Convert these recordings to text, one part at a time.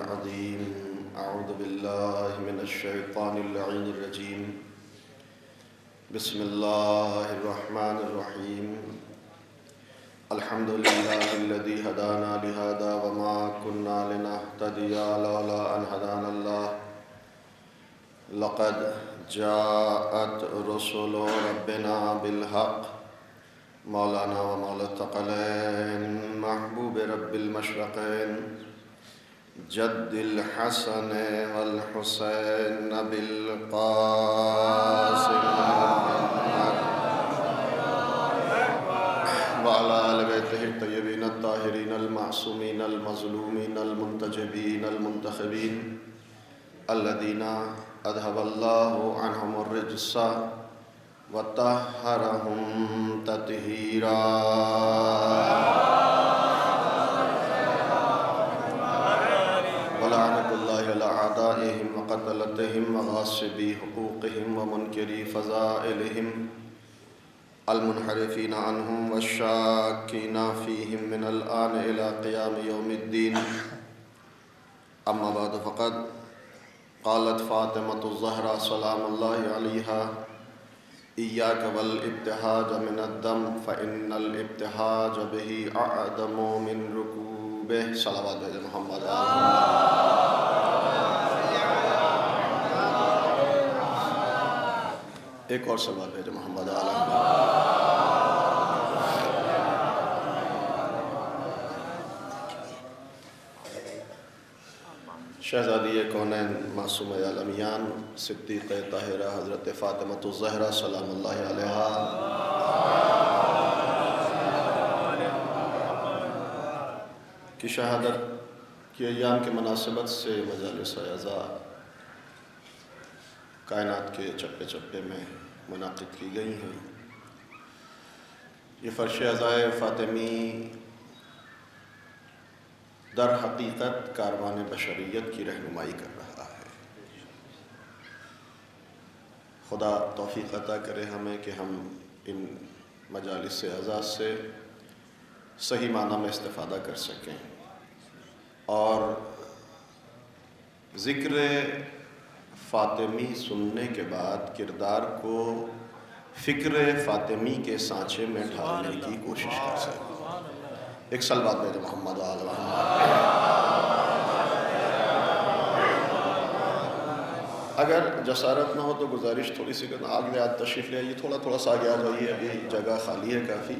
العظيم أعوذ بالله من الشيطان اللعين الرجيم بسم الله الرحمن الرحيم الحمد لله الذي هدانا لهذا وما كنا لنهتدي لولا أن هدانا الله لقد جاءت رسل ربنا بالحق مولانا ومولا الثقلين محبوب رب المشرقين جد الحسن والحسين بالقاسم وعلى آل بيته الطيبين الطاهرين المعصومين المظلومين المنتجبين المنتخبين الذين أذهب الله عنهم الرجس وطهرهم تطهيرا ولعنة الله على أعدائهم وقتلتهم وغاصبي حقوقهم ومنكري فضائلهم المنحرفين عنهم والشاكين فيهم من الآن إلى قيام يوم الدين أما بعد فقد قالت فاطمة الزهراء سلام الله عليها إياك والابتهاج من الدم فإن الابتهاج به أعظم من ركوبه صلوات محمد ایک اور سوال ہے محمد عالم شہزادی کونین معصومہ عالمیان صدیقہ طاہرہ حضرت فاطمۃ الزہرا سلام اللہ علیہا کی شہادت کی ایام کے مناسبت سے مجالس اعزاء کائنات کے چپے چپے میں منعقد کی گئی ہیں۔ یہ فرش عزائے فاطمی در حقیقت کاروان بشریت کی رہنمائی کر رہا ہے۔ خدا توفیق عطا کرے ہمیں کہ ہم ان مجالس اعزاز سے صحیح معنی میں استفادہ کر سکیں اور ذکر فاطمی سننے کے بعد کردار کو فکر فاطمی کے سانچے میں ڈھالنے کی کوشش کر سکیں۔ ایک صلوات میں محمد آل محمد۔ اگر جسارت نہ ہو تو گزارش تھوڑی سی کرنا آگے آج تشریف لے آئیے، تھوڑا سا آگے آ جائیے، ابھی جگہ خالی ہے کافی۔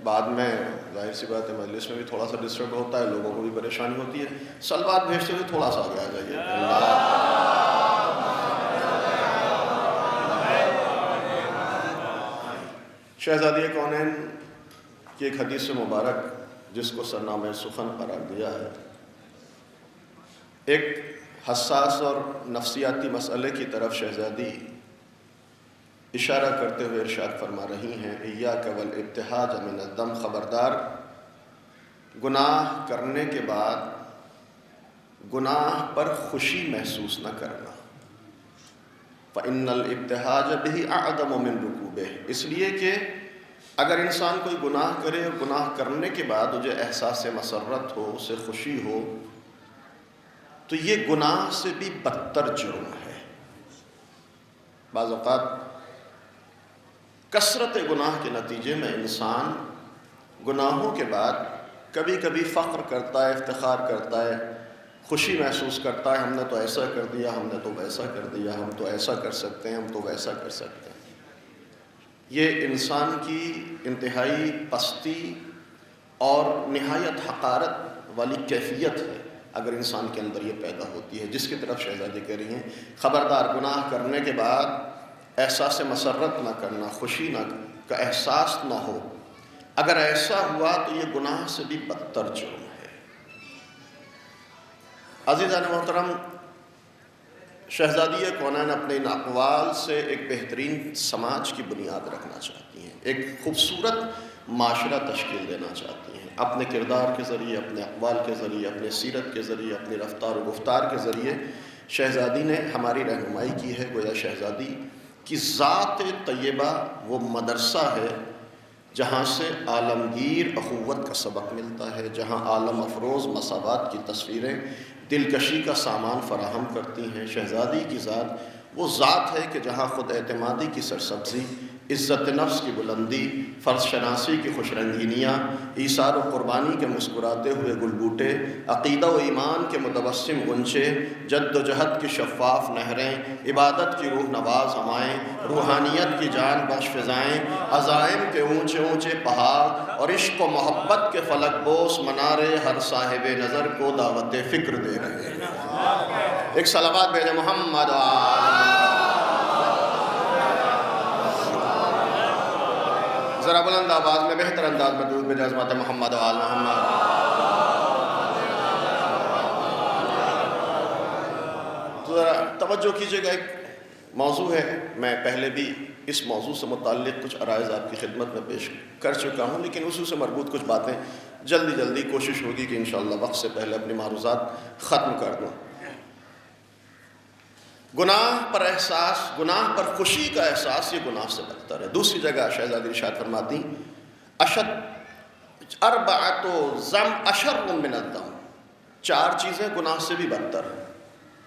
بعد میں ظاہر سی بات ہے مجلس میں بھی تھوڑا سا ڈسٹرب ہوتا ہے، لوگوں کو بھی پریشانی ہوتی ہے، صلوات بھیجتے ہوئے تھوڑا سا آگے آ جائیے۔ شہزادی کونین کی ایک حدیث مبارک جس کو سرنامہ سخن قرار دیا ہے، ایک حساس اور نفسیاتی مسئلے کی طرف شہزادی اشارہ کرتے ہوئے ارشاد فرما رہی ہیں، ایاک والابتہاج من الدم، خبردار گناہ کرنے کے بعد گناہ پر خوشی محسوس نہ کرنا۔ فإن الابتہاج به أعظم من رکوبہ، اس لیے کہ اگر انسان کوئی گناہ کرے اور گناہ کرنے کے بعد اسے احساس مسرت ہو، اسے خوشی ہو، تو یہ گناہ سے بھی بدتر جرم ہے۔ بعض اوقات کثرت گناہ کے نتیجے میں انسان گناہوں کے بعد کبھی کبھی فخر کرتا ہے، افتخار کرتا ہے، خوشی محسوس کرتا ہے، ہم نے تو ایسا کر دیا، ہم نے تو ویسا کر دیا، ہم تو ایسا کر سکتے ہیں، ہم تو ویسا کر سکتے ہیں۔ یہ انسان کی انتہائی پستی اور نہایت حقارت والی کیفیت ہے اگر انسان کے اندر یہ پیدا ہوتی ہے، جس کی طرف شہزادی کہہ رہی ہیں، خبردار گناہ کرنے کے بعد احساس مسرت نہ کرنا، خوشی نہ کا احساس نہ ہو۔ اگر ایسا ہوا تو یہ گناہ سے بھی بدتر جرم ہے۔ عزیزان محترم، شہزادی کونین اپنے ان اقوال سے ایک بہترین سماج کی بنیاد رکھنا چاہتی ہیں، ایک خوبصورت معاشرہ تشکیل دینا چاہتی ہیں۔ اپنے کردار کے ذریعے، اپنے اقوال کے ذریعے، اپنے سیرت کے ذریعے، اپنی رفتار و گفتار کے ذریعے شہزادی نے ہماری رہنمائی کی ہے۔ گویا شہزادی کی ذات طیبہ وہ مدرسہ ہے جہاں سے عالمگیر اخوت کا سبق ملتا ہے، جہاں عالم افروز مساوات کی تصویریں دلکشی کا سامان فراہم کرتی ہیں۔ شہزادی کی ذات وہ ذات ہے کہ جہاں خود اعتمادی کی سرسبزی، عزت نفس کی بلندی، فرض شناسی کی خوش رنگینیاں، ایثار و قربانی کے مسکراتے ہوئے گل بوٹے، عقیدہ و ایمان کے متبسم غنچے، جد و جہد کی شفاف نہریں، عبادت کی روح نواز ہوائیں، روحانیت کی جان بخش فضائیں، عزائم کے اونچے اونچے پہاڑ اور عشق و محبت کے فلک بوس منارے ہر صاحب نظر کو دعوت فکر دے رہے ہیں۔ ایک صلوات بھیجے محمد ذرا بلند آواز میں بہتر انداز میں درود بھیجے عظمت محمد و آل محمد۔ تو ذرا توجہ کیجئے گا، ایک موضوع ہے، میں پہلے بھی اس موضوع سے متعلق کچھ عرائض آپ کی خدمت میں پیش کر چکا ہوں، لیکن اسی سے مربوط کچھ باتیں جلدی کوشش ہوگی کہ انشاءاللہ وقت سے پہلے اپنی معروضات ختم کر دوں۔ گناہ پر احساس، گناہ پر خوشی کا احساس، یہ گناہ سے بدتر ہے۔ دوسری جگہ شہزادی ارشاد فرماتی اربعۃ ذم اشر من الذم، 4 چیزیں گناہ سے بھی بدتر ہیں،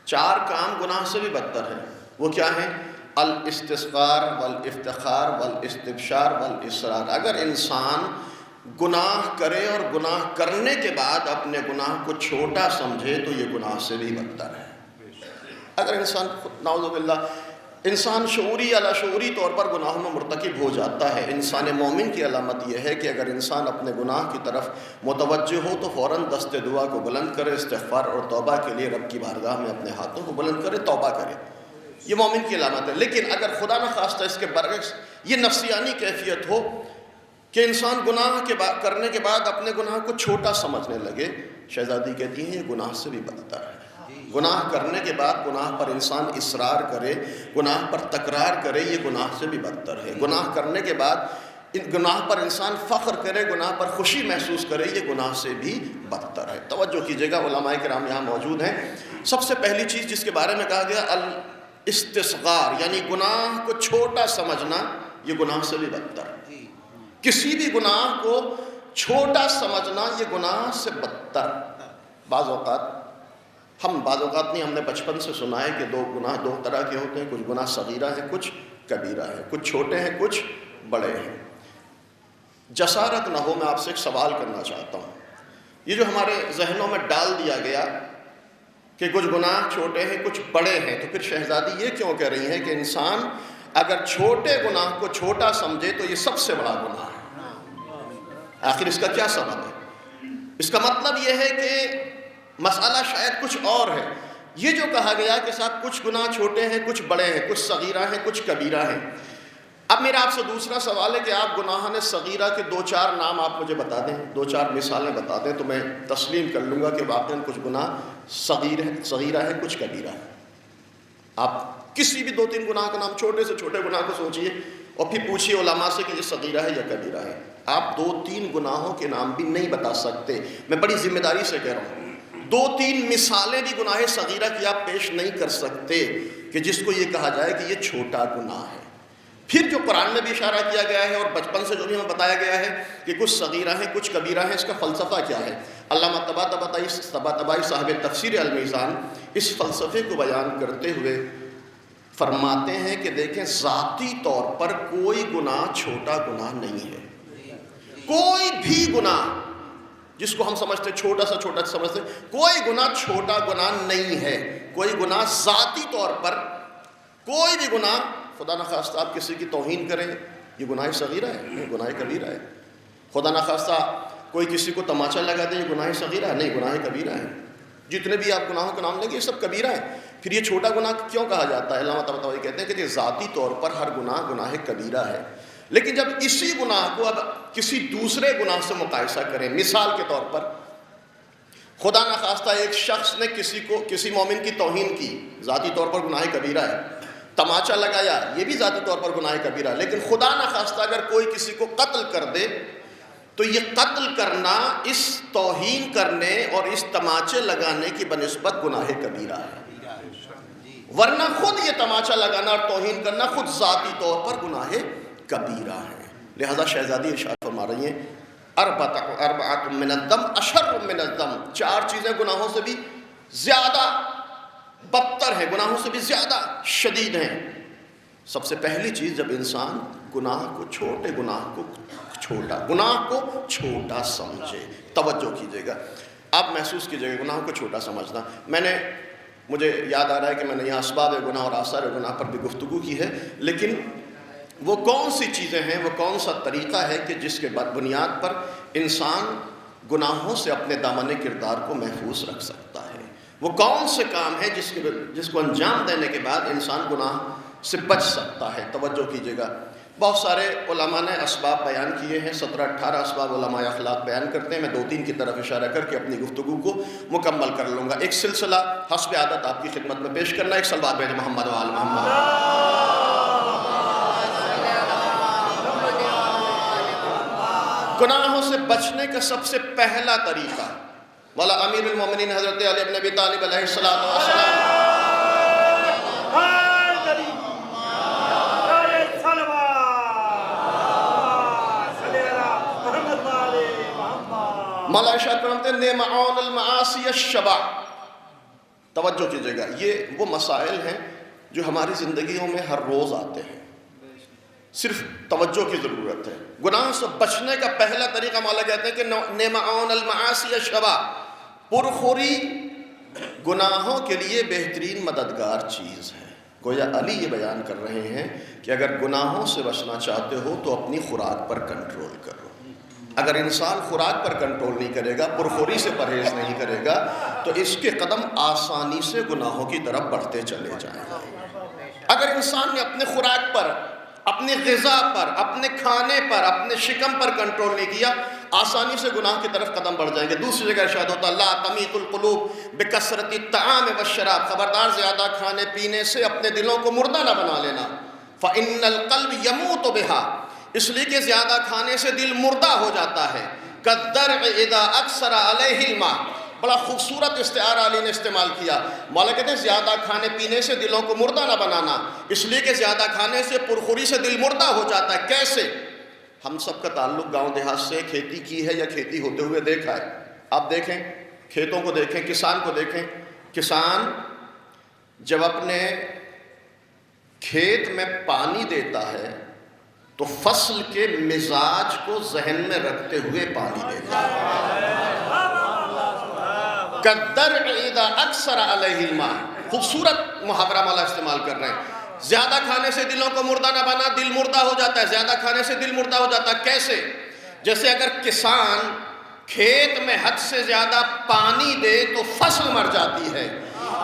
4 کام گناہ سے بھی بدتر ہیں۔ وہ کیا ہیں؟ الاستصغار والافتخار والاستبشار والاصرار۔ اگر انسان گناہ کرے اور گناہ کرنے کے بعد اپنے گناہ کو چھوٹا سمجھے تو یہ گناہ سے بھی بدتر ہے۔ اگر انسان نعوذ باللہ انسان شعوری یا لاشعوری طور پر گناہوں میں مرتکب ہو جاتا ہے، انسان مومن کی علامت یہ ہے کہ اگر انسان اپنے گناہ کی طرف متوجہ ہو تو فوراً دست دعا کو بلند کرے، استغفار اور توبہ کے لیے رب کی بارگاہ میں اپنے ہاتھوں کو بلند کرے، توبہ کرے، یہ مومن کی علامت ہے۔ لیکن اگر خدا نخواستہ اس کے برعکس یہ نفسیانی کیفیت ہو کہ انسان گناہ کرنے کے بعد اپنے گناہ کو چھوٹا سمجھنے لگے، شہزادی کہتی ہیں یہ گناہ سے بھی بدتر ہے۔ گناہ کرنے کے بعد گناہ پر انسان اصرار کرے، گناہ پر تکرار کرے، یہ گناہ سے بھی بدتر ہے۔ گناہ کرنے کے بعد گناہ پر انسان فخر کرے، گناہ پر خوشی محسوس کرے، یہ گناہ سے بھی بدتر ہے۔ توجہ کیجئے گا، علماء کرام یہاں موجود ہیں۔ سب سے پہلی چیز جس کے بارے میں کہا گیا الاستصغار، یعنی گناہ کو چھوٹا سمجھنا، یہ گناہ سے بھی بدتر ہے۔ کسی بھی گناہ کو چھوٹا سمجھنا یہ گناہ سے بدتر۔ بعض اوقات نہیں، ہم نے بچپن سے سنا ہے کہ گناہ دو طرح کے ہوتے ہیں، کچھ گناہ صغیرہ ہیں، کچھ کبیرہ ہیں، کچھ چھوٹے ہیں، کچھ بڑے ہیں۔ جسارت نہ ہو، میں آپ سے ایک سوال کرنا چاہتا ہوں۔ یہ جو ہمارے ذہنوں میں ڈال دیا گیا کہ کچھ گناہ چھوٹے ہیں، کچھ بڑے ہیں، تو پھر شہزادی یہ کیوں کہہ رہی ہیں کہ انسان اگر چھوٹے گناہ کو چھوٹا سمجھے تو یہ سب سے بڑا گناہ ہے؟ آخر اس کا کیا سبب ہے؟ اس کا مطلب یہ ہے کہ مسئلہ شاید کچھ اور ہے۔ یہ جو کہا گیا کہ صاحب کچھ گناہ چھوٹے ہیں، کچھ بڑے ہیں، کچھ صغیرہ ہیں، کچھ کبیرہ ہیں۔ اب میرا آپ سے دوسرا سوال ہے کہ آپ گناہان صغیرہ کے 2-4 نام آپ مجھے بتا دیں، 2-4 مثالیں بتا دیں تو میں تسلیم کر لوں گا کہ واقعاً کچھ گناہ صغیرہ ہے، کچھ کبیرہ ہے۔ آپ کسی بھی 2-3 گناہ کا نام، چھوٹے سے چھوٹے گناہ کو سوچئے اور پھر پوچھئے علماء سے کہ یہ صغیرہ ہے یا کبیرہ ہے۔ آپ 2-3 گناہوں کے نام بھی نہیں بتا سکتے، میں بڑی ذمہ داری سے کہہ رہا ہوں۔ 2-3 مثالیں بھی گناہ صغیرہ کی آپ پیش نہیں کر سکتے کہ جس کو یہ کہا جائے کہ یہ چھوٹا گناہ ہے۔ پھر جو قرآن میں بھی اشارہ کیا گیا ہے اور بچپن سے جو بھی ہمیں بتایا گیا ہے کہ کچھ صغیرہ ہیں، کچھ کبیرہ ہیں، اس کا فلسفہ کیا ہے؟ علامہ طباطبائی صاحب تفسیر المیزان اس فلسفے کو بیان کرتے ہوئے فرماتے ہیں کہ دیکھیں، ذاتی طور پر کوئی گناہ چھوٹا گناہ نہیں ہے۔ کوئی بھی گناہ جس کو ہم سمجھتے چھوٹا سمجھتے، کوئی گناہ چھوٹا گناہ نہیں ہے۔ کوئی گناہ ذاتی طور پر، کوئی بھی گناہ، خدا نخواستہ آپ کسی کی توہین کریں، یہ گناہ صغیرہ ہے؟ نہیں، گناہ کبیرہ ہے۔ خدا نخواستہ کوئی کسی کو تماچا لگا دے، یہ گناہ صغیرہ ہے؟ نہیں، گناہ کبیرہ ہے۔ جتنے بھی آپ گناہوں کا نام لیں گے یہ سب کبیرہ ہے۔ پھر یہ چھوٹا گناہ کیوں کہا جاتا ہے؟ علامہ طباطبائی کہتے ہیں کہ ذاتی طور پر ہر گناہ کبیرہ ہے، لیکن جب اسی گناہ کو اب کسی دوسرے گناہ سے مقایسہ کریں، مثال کے طور پر خدا نخواستہ ایک شخص نے کسی مومن کی توہین کی، ذاتی طور پر گناہ کبیرہ ہے۔ تماچا لگایا، یہ بھی ذاتی طور پر گناہ کبیرہ ہے۔ لیکن خدا نخواستہ اگر کوئی کسی کو قتل کر دے تو یہ قتل کرنا اس توہین کرنے اور اس تماچے لگانے کی بنسبت گناہ کبیرہ ہے، ورنہ خود یہ تماچا لگانا اور توہین کرنا خود ذاتی طور پر گناہ کبیرہ ہے۔ لہذا شہزادی ارشاد فرما رہی ہیں اربعۃ من الذم اشر من الذم، 4 چیزیں گناہوں سے بھی زیادہ بدتر ہیں، گناہوں سے بھی زیادہ شدید ہیں۔ سب سے پہلی چیز، جب انسان گناہ کو چھوٹا سمجھے، توجہ کیجئے گا، آپ محسوس کیجئے گا گناہ کو چھوٹا سمجھنا۔ مجھے یاد آ رہا ہے کہ میں نے یہاں اسباب گناہ اور آثار گناہ پر بھی گفتگو کی ہے، لیکن وہ کون سی چیزیں ہیں، وہ کون سا طریقہ ہے کہ جس کے بنیاد پر انسان گناہوں سے اپنے دامن کردار کو محفوظ رکھ سکتا ہے؟ وہ کون سے کام ہے جس کو انجام دینے کے بعد انسان گناہ سے بچ سکتا ہے؟ توجہ کیجئے گا، بہت سارے علماء نے اسباب بیان کیے ہیں، 17-18 اسباب علماء اخلاق بیان کرتے ہیں۔ میں 2-3 کی طرف اشارہ کر کے اپنی گفتگو کو مکمل کر لوں گا۔ ایک سلسلہ حسب عادت آپ کی خدمت میں پیش کرنا، ایک صلوات بھیجیں محمد و آل محمد۔ گناہوں سے بچنے کا سب سے پہلا طریقہ، مولا امیر المومنین حضرت علی بن ابی طالب علیہ السلام مولا ارشاد فرماتے ہیں نعمعون المعاصی الشبع۔ توجہ کیجئے گا، یہ وہ مسائل ہیں جو ہماری زندگیوں میں ہر روز آتے ہیں، صرف توجہ کی ضرورت ہے۔ گناہ سے بچنے کا پہلا طریقہ مولا کہتے ہیں کہ نعمعون المعاصی الشبع، پرخوری گناہوں کے لیے بہترین مددگار چیز ہے۔ گویا علی یہ بیان کر رہے ہیں کہ اگر گناہوں سے بچنا چاہتے ہو تو اپنی خوراک پر کنٹرول کرو۔ اگر انسان خوراک پر کنٹرول نہیں کرے گا، پرخوری سے پرہیز نہیں کرے گا، تو اس کے قدم آسانی سے گناہوں کی طرف بڑھتے چلے جائیں گے۔ اگر انسان نے اپنے خوراک پر، اپنی غذا پر، اپنے کھانے پر، اپنے شکم پر کنٹرول نہیں کیا، آسانی سے گناہ کی طرف قدم بڑھ جائیں گے۔ دوسری جگہ ارشاد ہوتا ہے لا تمیت القلوب بکثرت الطعام والشراب، خبردار زیادہ کھانے پینے سے اپنے دلوں کو مردہ نہ بنا لینا۔ فإن القلب يموت بها، اس لیے کہ زیادہ کھانے سے دل مردہ ہو جاتا ہے۔ كالدرع اذا اکثر علیہ الماء، بڑا خوبصورت استعارہ علی نے استعمال کیا۔ مولا کہتے ہیں زیادہ کھانے پینے سے دلوں کو مردہ نہ بنانا، اس لیے کہ زیادہ کھانے سے پرخوری سے دل مردہ ہو جاتا ہے۔ کیسے؟ ہم سب کا تعلق گاؤں دیہات سے، کھیتی کی ہے یا کھیتی ہوتے ہوئے دیکھا ہے۔ آپ دیکھیں، کھیتوں کو دیکھیں، کسان کو دیکھیں۔ کسان جب اپنے کھیت میں پانی دیتا ہے تو فصل کے مزاج کو ذہن میں رکھتے ہوئے پانی دیتا ہے۔ كالدرع اذا اکثر علیہ الماء، خوبصورت محاورہ مولا استعمال کر رہے ہیں۔ زیادہ کھانے سے دلوں کو مردہ نہ بنا، دل مردہ ہو جاتا ہے۔ زیادہ کھانے سے دل مردہ ہو جاتا ہے، کیسے؟ جیسے اگر کسان کھیت میں حد سے زیادہ پانی دے تو فصل مر جاتی ہے،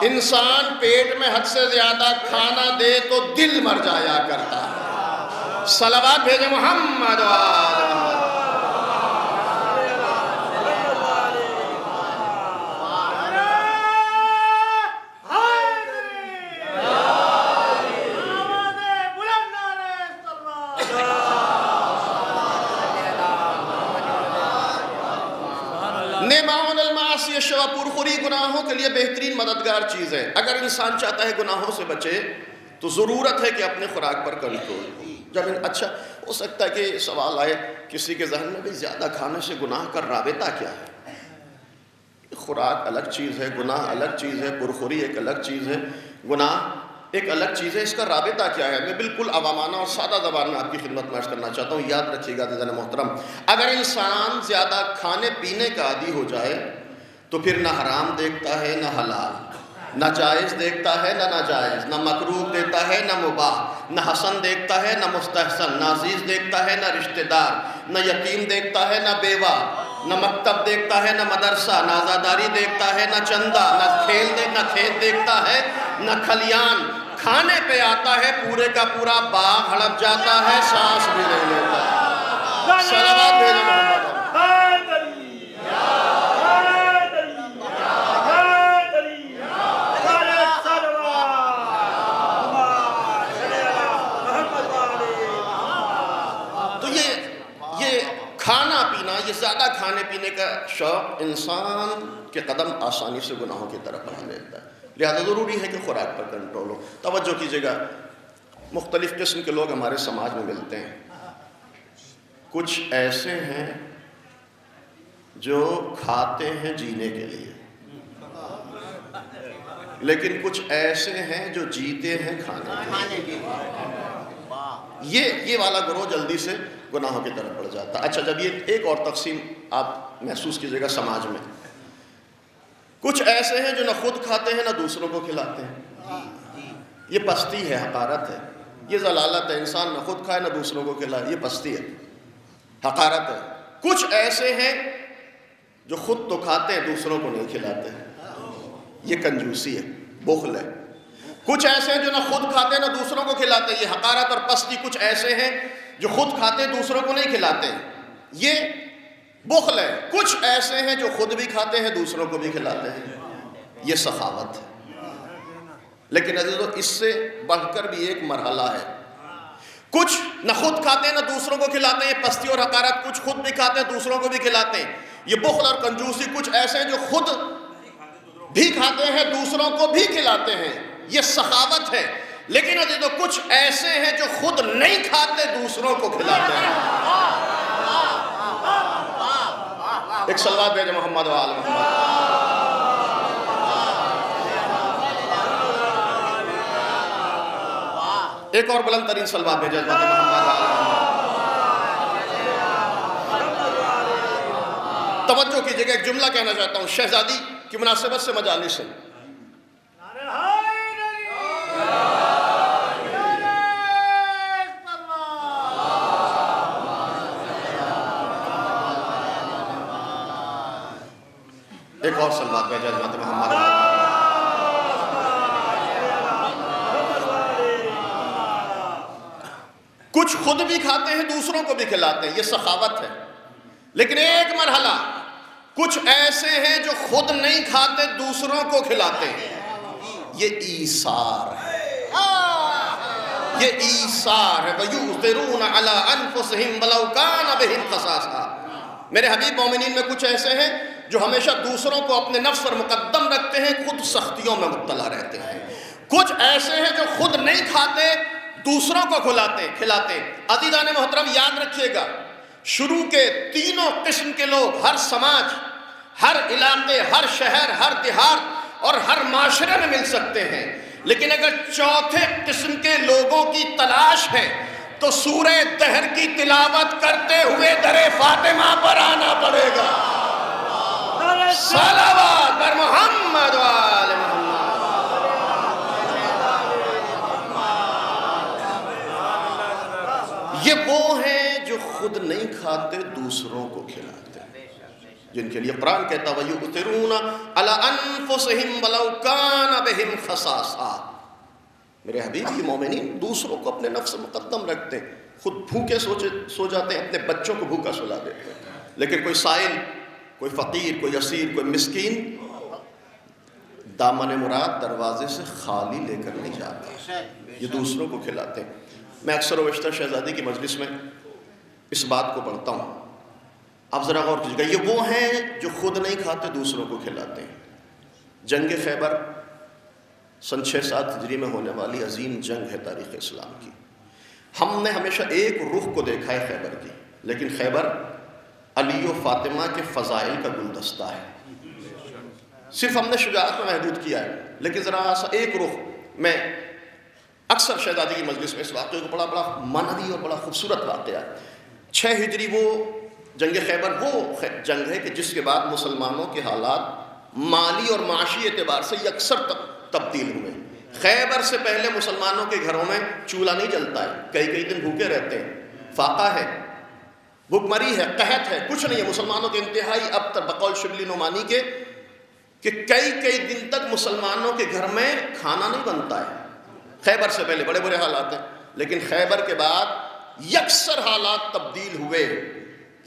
انسان پیٹ میں حد سے زیادہ کھانا دے تو دل مر جایا کرتا ہے۔ صلوات بھیجیں محمد و آل محمد۔ نعمعون المعاصی الشبع، پرخوری گناہوں کے لیے بہترین مددگار چیز ہے۔ اگر انسان چاہتا ہے گناہوں سے بچے تو ضرورت ہے کہ اپنے خوراک پر کنٹرول ہو۔ اچھا ہو سکتا ہے کہ سوال آئے کسی کے ذہن میں بھی، زیادہ کھانے سے گناہ کا رابطہ کیا ہے؟ خوراک الگ چیز ہے، گناہ الگ چیز ہے، پرخوری ایک الگ چیز ہے، گناہ ایک الگ چیز ہے، اس کا رابطہ کیا ہے؟ میں بالکل عوامانہ اور سادہ زبان میں آپ کی خدمت میں عرض کرنا چاہتا ہوں، یاد رکھیے گا عزیزان محترم، اگر انسان زیادہ کھانے پینے کا عادی ہو جائے تو پھر نہ حرام دیکھتا ہے نہ حلال، نہ جائز دیکھتا ہے نہ ناجائز، نہ مکروہ دیکھتا ہے نہ مباح، نہ حسن دیکھتا ہے نہ مستحسن، نہ عزیز دیکھتا ہے نہ رشتہ دار، نہ یتیم دیکھتا ہے نہ بیوہ، نہ مکتب دیکھتا ہے نہ مدرسہ، نہ آزاداری دیکھتا ہے نہ چندہ، نہ کھیت دیکھتا ہے نہ کھلیان۔ کھانے پہ آتا ہے پورے کا پورا باغ ہڑپ جاتا ہے، سانس بھی نہیں لیتا ہے۔ صلوات بھیجیں محمد۔ کھانا پینا، یہ زیادہ کھانے پینے کا شوق انسان کے قدم آسانی سے گناہوں کی طرف بڑھا لیتا ہے، لہذا ضروری ہے کہ خوراک پر کنٹرول ہو۔ توجہ کیجئے گا، مختلف قسم کے لوگ ہمارے سماج میں ملتے ہیں۔ کچھ ایسے ہیں جو کھاتے ہیں جینے کے لیے، لیکن کچھ ایسے ہیں جو جیتے ہیں کھانے کے لیے۔ یہ والا گروہ جلدی سے گناہوں کی طرف بڑھ جاتا ہے۔ اچھا، جب یہ ایک اور تقسیم آپ محسوس کیجئے گا سماج میں، کچھ ایسے ہیں جو نہ خود کھاتے ہیں نہ دوسروں کو کھلاتے ہیں۔ یہ پستی ہے، حقارت ہے، یہ ضلالت ہے۔ انسان نہ خود کھائے نہ دوسروں کو کھلائے، یہ پستی ہے، حقارت ہے۔ کچھ ایسے ہیں جو خود تو کھاتے ہیں دوسروں کو نہیں کھلاتے ہیں، یہ کنجوسی ہے، بخل ہے۔ کچھ ایسے ہیں جو نہ خود کھاتے نہ دوسروں کو کھلاتے، یہ حقارت اور پستی۔ کچھ ایسے ہیں جو خود کھاتے دوسروں کو نہیں کھلاتے، یہ بخل ہے۔ کچھ ایسے ہیں جو خود بھی کھاتے ہیں دوسروں کو بھی کھلاتے ہیں، یہ سخاوت ہے۔ لیکن عزیزو، اس سے بڑھ کر بھی ایک مرحلہ ہے۔ کچھ نہ خود کھاتے نہ دوسروں کو کھلاتے ہیں، یہ پستی اور حقارت۔ کچھ خود بھی کھاتے ہیں دوسروں کو بھی کھلاتے ہیں، یہ بخل اور کنجوسی۔ کچھ ایسے ہیں جو خود بھی کھاتے ہیں دوسروں کو بھی کھلاتے ہیں، یہ سخاوت ہے۔ لیکن عزیزو، کچھ ایسے ہیں جو خود نہیں کھاتے دوسروں کو کھلاتے ہیں۔ ایک صلوات بھیجے محمد و آل محمد۔ ایک اور بلند ترین صلوات بھیجے محمد و آل محمد۔ توجہ کیجئے گا، ایک جملہ کہنا چاہتا ہوں شہزادی کی مناسبت سے مجالس سے۔ ایک اور صلوات بھیجے حضرت محمد۔ کچھ خود بھی کھاتے ہیں دوسروں کو بھی کھلاتے ہیں، یہ سخاوت ہے۔ لیکن ایک مرحلہ، کچھ ایسے ہیں جو خود نہیں کھاتے دوسروں کو کھلاتے ہیں، یہ ایثار ہے، یہ ایثار ہے۔ وَيُؤْثِرُونَ عَلَىٰ أَنفُسِهِمْ وَلَوْ كَانَ بِهِمْ خَصَاصَةٌ۔ میرے حبیب مومنین میں کچھ ایسے ہیں جو ہمیشہ دوسروں کو اپنے نفس پر مقدم رکھتے ہیں، خود سختیوں میں مبتلا رہتے ہیں۔ کچھ ایسے ہیں جو خود نہیں کھاتے دوسروں کو کھلاتے۔ عزیزان محترم، یاد رکھیے گا، شروع کے تینوں قسم کے لوگ ہر سماج، ہر علاقے، ہر شہر، ہر دیہات اور ہر معاشرے میں مل سکتے ہیں، لیکن اگر چوتھے قسم کے لوگوں کی تلاش ہے تو سورہ دہر کی تلاوت کرتے ہوئے در فاطمہ پر آنا پڑے گا۔ صلوات بر محمد و آل محمد۔ یہ وہ ہیں جو خود نہیں کھاتے دوسروں کو کھلاتے، جن کے لیے قرآن کہتا ہے وَيُؤْثِرُونَ عَلَىٰ أَنفُسِهِمْ وَلَوْ كَانَ بِهِمْ خَصَاصَةٌ۔ میرے حبیب کی مومنین دوسروں کو اپنے نفس مقدم رکھتے ہیں، خود بھوکے سو جاتے ہیں، اپنے بچوں کو بھوکا سلا دیتے ہیں، لیکن کوئی سائل، کوئی فقیر، کوئی اسیر، کوئی مسکین دامن مراد دروازے سے خالی لے کر نہیں جاتا، یہ دوسروں کو کھلاتے ہیں۔ میں اکثر و بیشتر شہزادی کی مجلس میں اس بات کو پڑھتا ہوں، آپ ذرا غور کیجیے گا، یہ وہ ہیں جو خود نہیں کھاتے دوسروں کو کھلاتے ہیں۔ جنگ خیبر سن 6-7 ہجری میں ہونے والی عظیم جنگ ہے تاریخ اسلام کی۔ ہم نے ہمیشہ ایک رخ کو دیکھا ہے خیبر کی، لیکن خیبر علی و فاطمہ کے فضائل کا گلدستہ ہے۔ صرف ہم نے شجاعت میں محدود کیا ہے، لیکن ذرا سا ایک رخ میں اکثر شہزادی کی مجلس میں اس واقعے کو بڑا معنوی اور بڑا خوبصورت واقعہ ہے۔ 6 ہجری وہ جنگ خیبر وہ جنگ ہے کہ جس کے بعد مسلمانوں کے حالات مالی اور معاشی اعتبار سے یکسر تبدیل ہوئے۔ خیبر سے پہلے مسلمانوں کے گھروں میں چولہا نہیں جلتا ہے، کئی دن بھوکے رہتے ہیں، فاقہ ہے، بھوک مری ہے، قحط ہے، کچھ نہیں ہے مسلمانوں کے انتہائی ابتر بقول شبلی نعمانی کے کہ کئی دن تک مسلمانوں کے گھر میں کھانا نہیں بنتا ہے۔ خیبر سے پہلے بڑے برے حالات ہیں، لیکن خیبر کے بعد یکسر حالات تبدیل ہوئے۔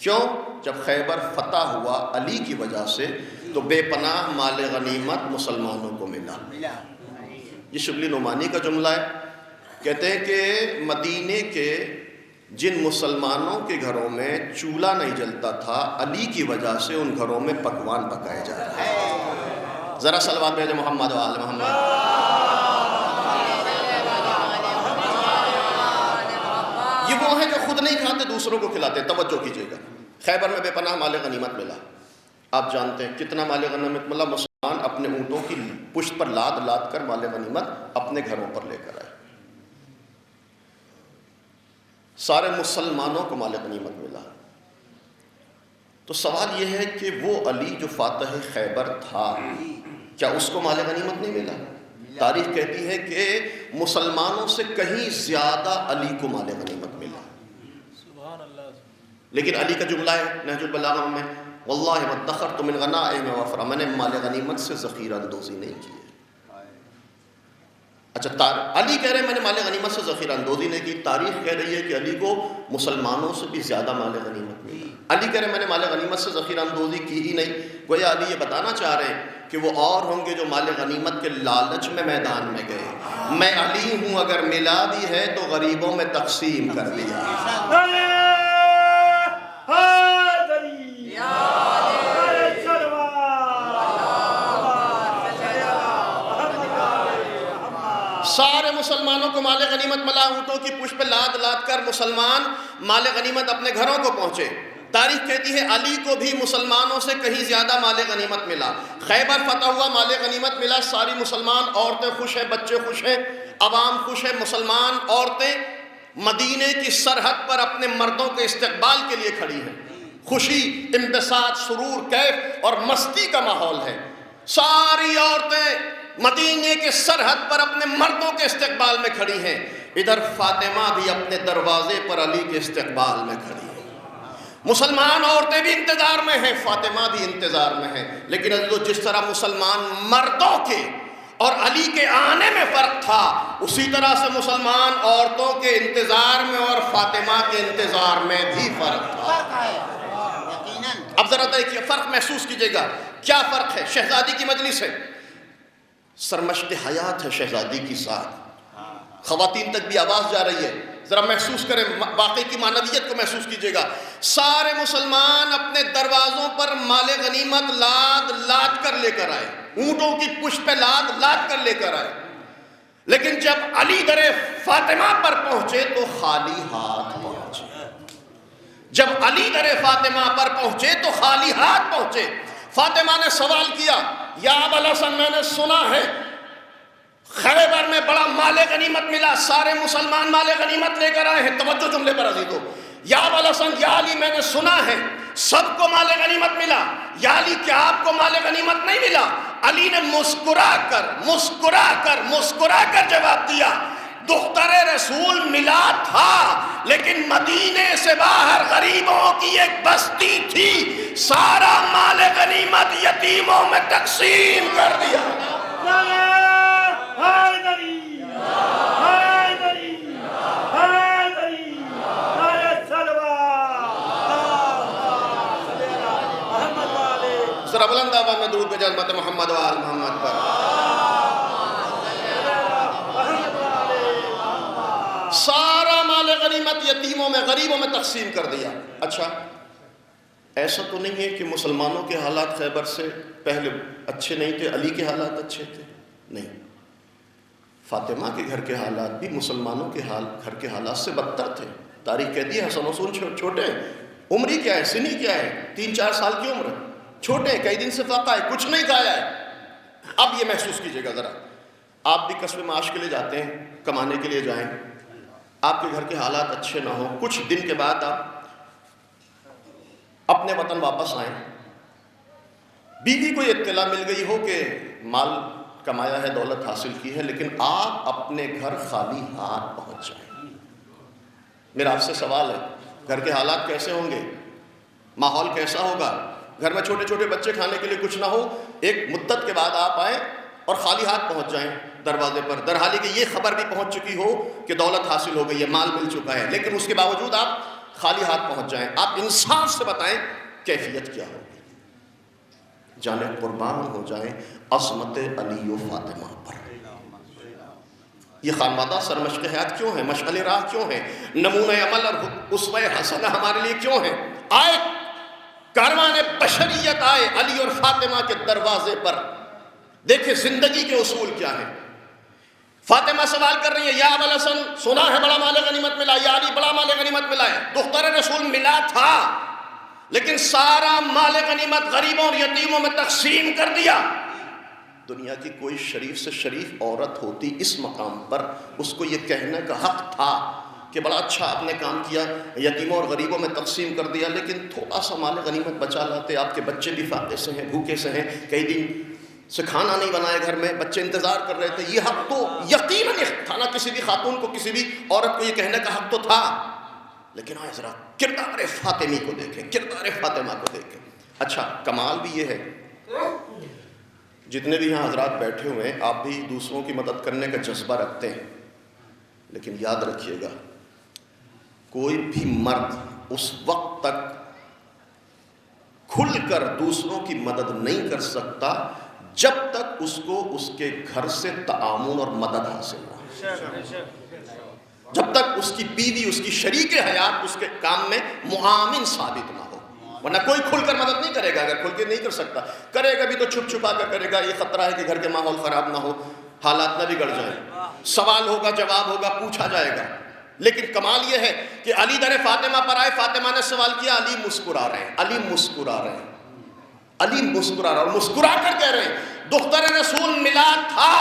کیوں؟ جب خیبر فتح ہوا علی کی وجہ سے تو بے پناہ مال غنیمت مسلمانوں کو ملا۔ یہ شبلی نعمانی کا جملہ ہے، کہتے ہیں کہ مدینے کے جن مسلمانوں کے گھروں میں چولہا نہیں جلتا تھا، علی کی وجہ سے ان گھروں میں پکوان پکائے جا رہے ہیں۔ ذرا صلوات بھیجے محمد و آل محمد۔ یہ وہ ہیں جو خود نہیں کھاتے دوسروں کو کھلاتے۔ توجہ کیجئے گا، خیبر میں بے پناہ مال غنیمت ملا، آپ جانتے ہیں کتنا مال غنیمت ملا؟ مسلمان اپنے اونٹوں کی پشت پر لاد لاد کر مال غنیمت اپنے گھروں پر لے کر آئے. سارے مسلمانوں کو مال غنیمت ملا. تو سوال یہ ہے کہ وہ علی جو فاتح خیبر تھا، کیا اس کو مال غنیمت نہیں ملا؟ تاریخ کہتی ہے کہ مسلمانوں سے کہیں زیادہ علی کو مال غنیمت ملا. لیکن علی کا جملہ ہے نہج البلاغہ میں، واللہ ما ادخرت من غنائم وفرا، میں نے مال غنیمت سے ذخیرہ اندوزی نہیں کی ہے. اچھا، علی کہہ رہے ہیں میں نے مال غنیمت سے ذخیرہ اندوزی نہیں کی. تاریخ کہہ رہی ہے کہ علی کو مسلمانوں سے بھی زیادہ مال غنیمت ملا. علی کہہ رہے ہیں میں نے مال غنیمت سے ذخیرہ اندوزی کی ہی نہیں. گویا علی یہ بتانا چاہ رہے ہیں کہ وہ اور ہوں گے جو مال غنیمت کے لالچ میں میدان میں گئے. میں علی ہوں، اگر ملا بھی ہے تو غریبوں میں تقسیم کر دیا. سارے مسلمانوں کو مال غنیمت ملا. اونٹوں کی پشت پہ لاد لاد کر مسلمان مال غنیمت اپنے گھروں کو پہنچے. تاریخ کہتی ہے علی کو بھی مسلمانوں سے کہیں زیادہ مال غنیمت ملا. خیبر فتح ہوا، مال غنیمت ملا. ساری مسلمان عورتیں خوش ہیں، بچے خوش ہیں، عوام خوش ہے. مسلمان عورتیں مدینے کی سرحد پر اپنے مردوں کے استقبال کے لیے کھڑی ہیں. خوشی، انبساط، سرور، کیف اور مستی کا ماحول ہے. ساری عورتیں مدینے کے سرحد پر اپنے مردوں کے استقبال میں کھڑی ہیں. ادھر فاطمہ بھی اپنے دروازے پر علی کے استقبال میں کھڑی ہیں. مسلمان عورتیں بھی انتظار میں ہیں، فاطمہ بھی انتظار میں ہیں. لیکن جس طرح مسلمان مردوں کے اور علی کے آنے میں فرق تھا، اسی طرح سے مسلمان عورتوں کے انتظار میں اور فاطمہ کے انتظار میں بھی فرق تھا. اب ذرا دیکھیے، فرق محسوس کیجئے گا. کیا فرق ہے؟ شہزادی کی مجلس ہے، سرمشق حیات ہے شہزادی کی ساتھ، خواتین تک بھی آواز جا رہی ہے. ذرا محسوس کریں، واقعی کی معنویت کو محسوس کیجئے گا. سارے مسلمان اپنے دروازوں پر مال غنیمت لاد لاد کر لے کر آئے، اونٹوں کی پشت پہ لاد لاد کر لے کر آئے. لیکن جب علی در فاطمہ پر پہنچے تو خالی ہاتھ پہنچے. جب علی در فاطمہ پر پہنچے تو خالی ہاتھ پہنچے. فاطمہ نے سوال کیا، یا ابا الحسن میں نے سنا ہے خیبر میں بڑا مال غنیمت ملا، سارے مسلمان مال غنیمت لے کر آئے ہیں. توجہ جملے پر عزیزو. یا ابا الحسن، یا علی میں نے سنا ہے سب کو مال غنیمت ملا. یا علی کیا آپ کو مال غنیمت نہیں ملا؟ علی نے مسکرا کر جواب دیا، دختر رسول ملا تھا، لیکن مدینے سے باہر غریبوں کی ایک بستی تھی، سارا مال غنیمت یتیموں میں تقسیم کر دیا. ذرا بلند آواز میں درود بھیجا حضرت محمد و آل محمد پر. سارا مال غنیمت یتیموں میں، غریبوں میں تقسیم کر دیا. اچھا، ایسا تو نہیں ہے کہ مسلمانوں کے حالات خیبر سے پہلے اچھے نہیں تھے، علی کے حالات اچھے تھے؟ نہیں، فاطمہ کے گھر کے حالات بھی مسلمانوں کے گھر کے حالات سے بدتر تھے. تاریخ کہتی ہے حسن حسین چھوٹے ہیں، عمری کیا ہے، سنی کیا ہے، 3-4 سال کی عمر، چھوٹے، کئی دن سے فاقہ ہے، کچھ نہیں کھایا ہے. اب یہ محسوس کیجئے گا ذرا، آپ بھی کسب معاش کے لیے جاتے ہیں، کمانے کے لیے جائیں، آپ کے گھر کے حالات اچھے نہ ہوں، کچھ دن کے بعد آپ اپنے وطن واپس آئیں، بیوی کو یہ اطلاع مل گئی ہو کہ مال کمایا ہے، دولت حاصل کی ہے، لیکن آپ اپنے گھر خالی ہاتھ پہنچ جائیں. میرا آپ سے سوال ہے، گھر کے حالات کیسے ہوں گے؟ ماحول کیسا ہوگا؟ گھر میں چھوٹے چھوٹے بچے کھانے کے لیے کچھ نہ ہو، ایک مدت کے بعد آپ آئیں اور خالی ہاتھ پہنچ جائیں دروازے پر، درحالی کہ یہ خبر بھی پہنچ چکی ہو کہ دولت حاصل ہو گئی ہے، مال مل چکا ہے، لیکن اس کے باوجود آپ خالی ہاتھ پہنچ جائیں. آپ انصاف سے بتائیں کیفیت کیا ہوگی؟ جانے قربان ہو جائیں عصمت علی و فاطمہ پر. یہ خانوادہ سرمشق حیات کیوں ہے؟ مشعل راہ کیوں ہے؟ نمونہ عمل اور اسوہ حسنہ ہمارے لیے کیوں ہے؟ آئے کاروان بشریت آئے علی اور فاطمہ کے دروازے پر، دیکھیں زندگی کے اصول کیا ہیں. فاطمہ سوال کر رہی ہے، یا ابا الحسن سنا ہے بڑا مال غنیمت ملا، یا علی بڑا مال غنیمت ملا ہے. دختر رسول ملا تھا، لیکن سارا مال غنیمت غریبوں اور یتیموں میں تقسیم کر دیا۔ دنیا کی کوئی شریف سے شریف عورت ہوتی اس مقام پر، اس کو یہ کہنے کا حق تھا کہ بڑا اچھا آپ نے کام کیا، یتیموں اور غریبوں میں تقسیم کر دیا، لیکن تھوڑا سا مال غنیمت بچا لاتے، آپ کے بچے بھی فاقے سے ہیں، بھوکے سے ہیں، کئی دن سے کھانا نہیں بنائے گھر میں، بچے انتظار کر رہے تھے۔ یہ حق تو یقیناً تھا نا، کسی بھی خاتون کو، کسی بھی عورت کو یہ کہنے کا حق تو تھا۔ لیکن آئے ذرا کردار فاطمی کو دیکھیں، کردار فاطمہ کو دیکھیں۔ اچھا، کمال بھی یہ ہے، جتنے بھی یہاں حضرات بیٹھے ہوئے ہیں، آپ بھی دوسروں کی مدد کرنے کا جذبہ رکھتے ہیں، لیکن یاد رکھیے گا کوئی بھی مرد اس وقت تک کھل کر دوسروں کی مدد نہیں کر سکتا جب تک اس کو اس کے گھر سے تعاون اور مدد حاصل ہو، جب تک اس کی بیوی، اس کی شریک حیات اس کے کام میں معاون ثابت نہ ہو، ورنہ کوئی کھل کر مدد نہیں کرے گا۔ اگر کھل کے نہیں کر سکتا، کرے گا بھی تو چھپ چھپا کر کرے گا، یہ خطرہ ہے کہ گھر کے ماحول خراب نہ ہو، حالات نہ بگڑ جائیں، سوال ہوگا، جواب ہوگا، پوچھا جائے گا۔ لیکن کمال یہ ہے کہ علی در فاطمہ پر آئے، فاطمہ نے سوال کیا، علی مسکرا رہے ہیں، علی مسکرا رہے ہیں، علی مسکرا رہا، اور مسکرا کر کہہ رہے ہیں دختر رسول ملا تھا،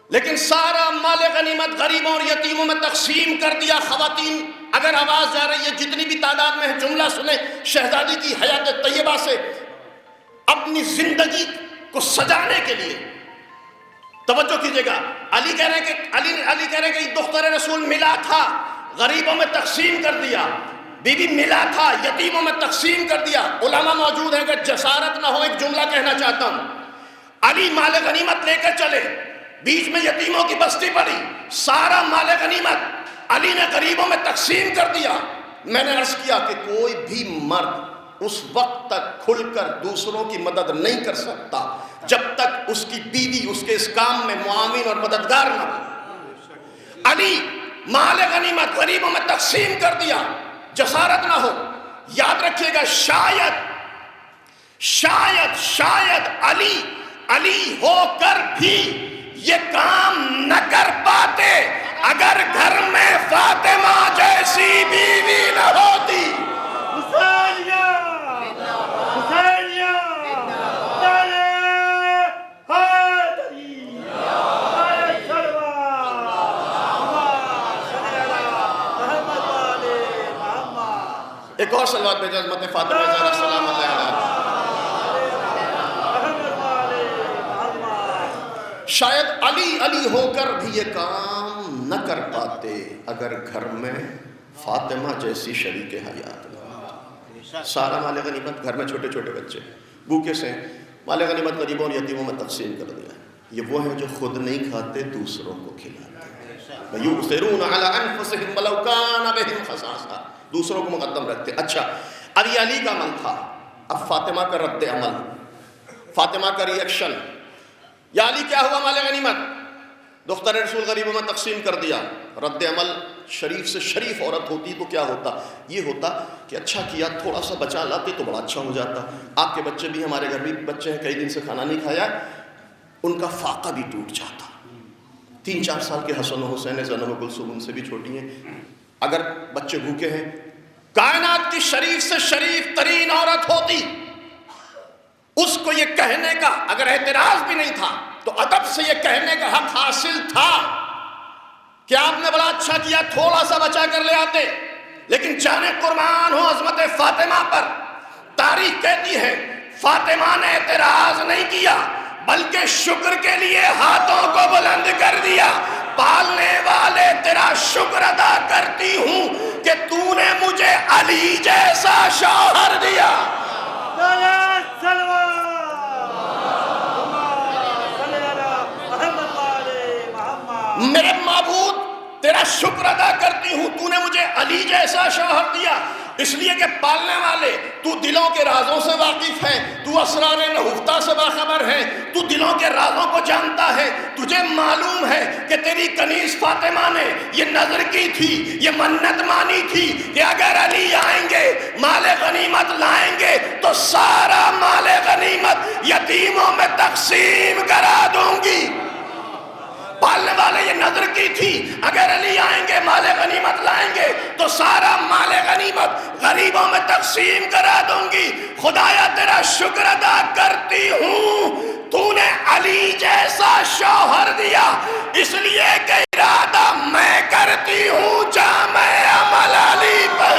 لیکن سارا مال غنیمت غریبوں اور یتیموں میں تقسیم کر دیا۔ خواتین اگر آواز جا رہی ہے، جتنی بھی تعداد میں ہے، جملہ سنیں شہزادی کی حیات طیبہ سے، اپنی زندگی کو سجانے کے لیے توجہ کیجئے گا۔ علی کہہ رہے ہیں کہ علی کہہ رہے ہیں کہ دختر رسول ملا تھا، غریبوں میں تقسیم کر دیا، بی بی ملا تھا، یتیموں میں تقسیم کر دیا۔ علماء موجود ہیں، اگر جسارت نہ ہو ایک جملہ کہنا چاہتا ہوں، علی مال غنیمت لے کر چلے، بیچ میں یتیموں کی بستی پڑی، سارا مال غنیمت علی نے غریبوں میں تقسیم کر دیا۔ میں نے عرض کیا کہ کوئی بھی مرد اس وقت تک کھل کر دوسروں کی مدد نہیں کر سکتا جب تک اس کی بیوی اس کے اس کام میں معاون اور مددگار نہ ہو۔ علی مال غنیمت غریبوں میں تقسیم کر دیا، جسارت نہ ہو۔ یاد رکھیے گا، شاید علی ہو کر بھی یہ کام نہ کر پاتے اگر گھر میں فاطمہ جیسی بیوی نہ ہوتی۔ ایک اور صلوات بھیجیں عظمت فاطمہ زہرا سلام اللہ علیہا۔ شاید علی ہو کر بھی یہ کام نہ کر پاتے اگر گھر میں فاطمہ جیسی شریک حیات نہ ہوتی۔ سارا مال غنیمت، گھر میں چھوٹے چھوٹے بچے بھوکے سے، مال غنیمت غریبوں اور یتیموں میں تقسیم کر دیا۔ یہ وہ ہیں جو خود نہیں کھاتے، دوسروں کو کھلاتے ہیں۔ وَيُؤْثِرُونَ عَلَىٰ أَنفُسِهِمْ وَلَوْ كَانَ بِهِمْ خَصَاصَةٌ، دوسروں کو مقدم رکھتے۔ اچھا، اب یہ علی کا عمل تھا، اب فاطمہ کا رد عمل، فاطمہ کا ری ایکشن۔ یا علی کیا ہوا؟ مال غنیمت دختر رسول غریبوں میں تقسیم کر دیا۔ رد عمل شریف سے شریف عورت ہوتی تو کیا ہوتا؟ یہ ہوتا کہ اچھا کیا، تھوڑا سا بچا لاتے تو بڑا اچھا ہو جاتا۔ آپ کے بچے بھی، ہمارے گھر بھی بچے ہیں، کئی دن سے کھانا نہیں کھایا، ان کا فاقہ بھی ٹوٹ جاتا۔ 3-4 سال کے حسن و حسین، زینب و کلثوم ان سے بھی چھوٹی ہیں، اگر بچے بھوکے ہیں، کائنات کی شریف سے شریف ترین عورت ہوتی، اس کو یہ کہنے کا اگر اعتراض بھی نہیں تھا تو ادب سے یہ کہنے کا حق حاصل تھا کہ آپ نے بڑا اچھا کیا، تھوڑا سا بچا کر لے آتے۔ لیکن جانے قربان ہو عظمت فاطمہ پر، تاریخ کہتی ہے فاطمہ نے اعتراض نہیں کیا بلکہ شکر کے لیے ہاتھوں کو بلند کر دیا۔ پالنے والے تیرا شکر ادا کرتی ہوں کہ تو نے مجھے علی جیسا شوہر دیا۔ میرے معبود تیرا شکر ادا کرتی ہوں، تو نے مجھے علی جیسا شوہر دیا، اس لیے کہ پالنے والے تو دلوں کے رازوں سے واقف ہے، تو اسرار نہفتہ سے باخبر ہے، تو دلوں کے رازوں کو جانتا ہے۔ تجھے معلوم ہے کہ تیری کنیز فاطمہ نے یہ نظر کی تھی، یہ منت مانی تھی کہ اگر علی آئیں گے، مال غنیمت لائیں گے تو سارا مال غنیمت یتیموں میں تقسیم کرا دوں گی۔ نکالنے والے یہ نظر کی تھی اگر علی آئیں گے مال غنیمت لائیں گے تو سارا مال غنیمت غریبوں میں تقسیم کرا دوں گی. خدایا تیرا شکر ادا کرتی ہوں تو نے علی جیسا شوہر دیا، اس لیے کہ ارادہ میں کرتی ہوں جامع عمل علی پر.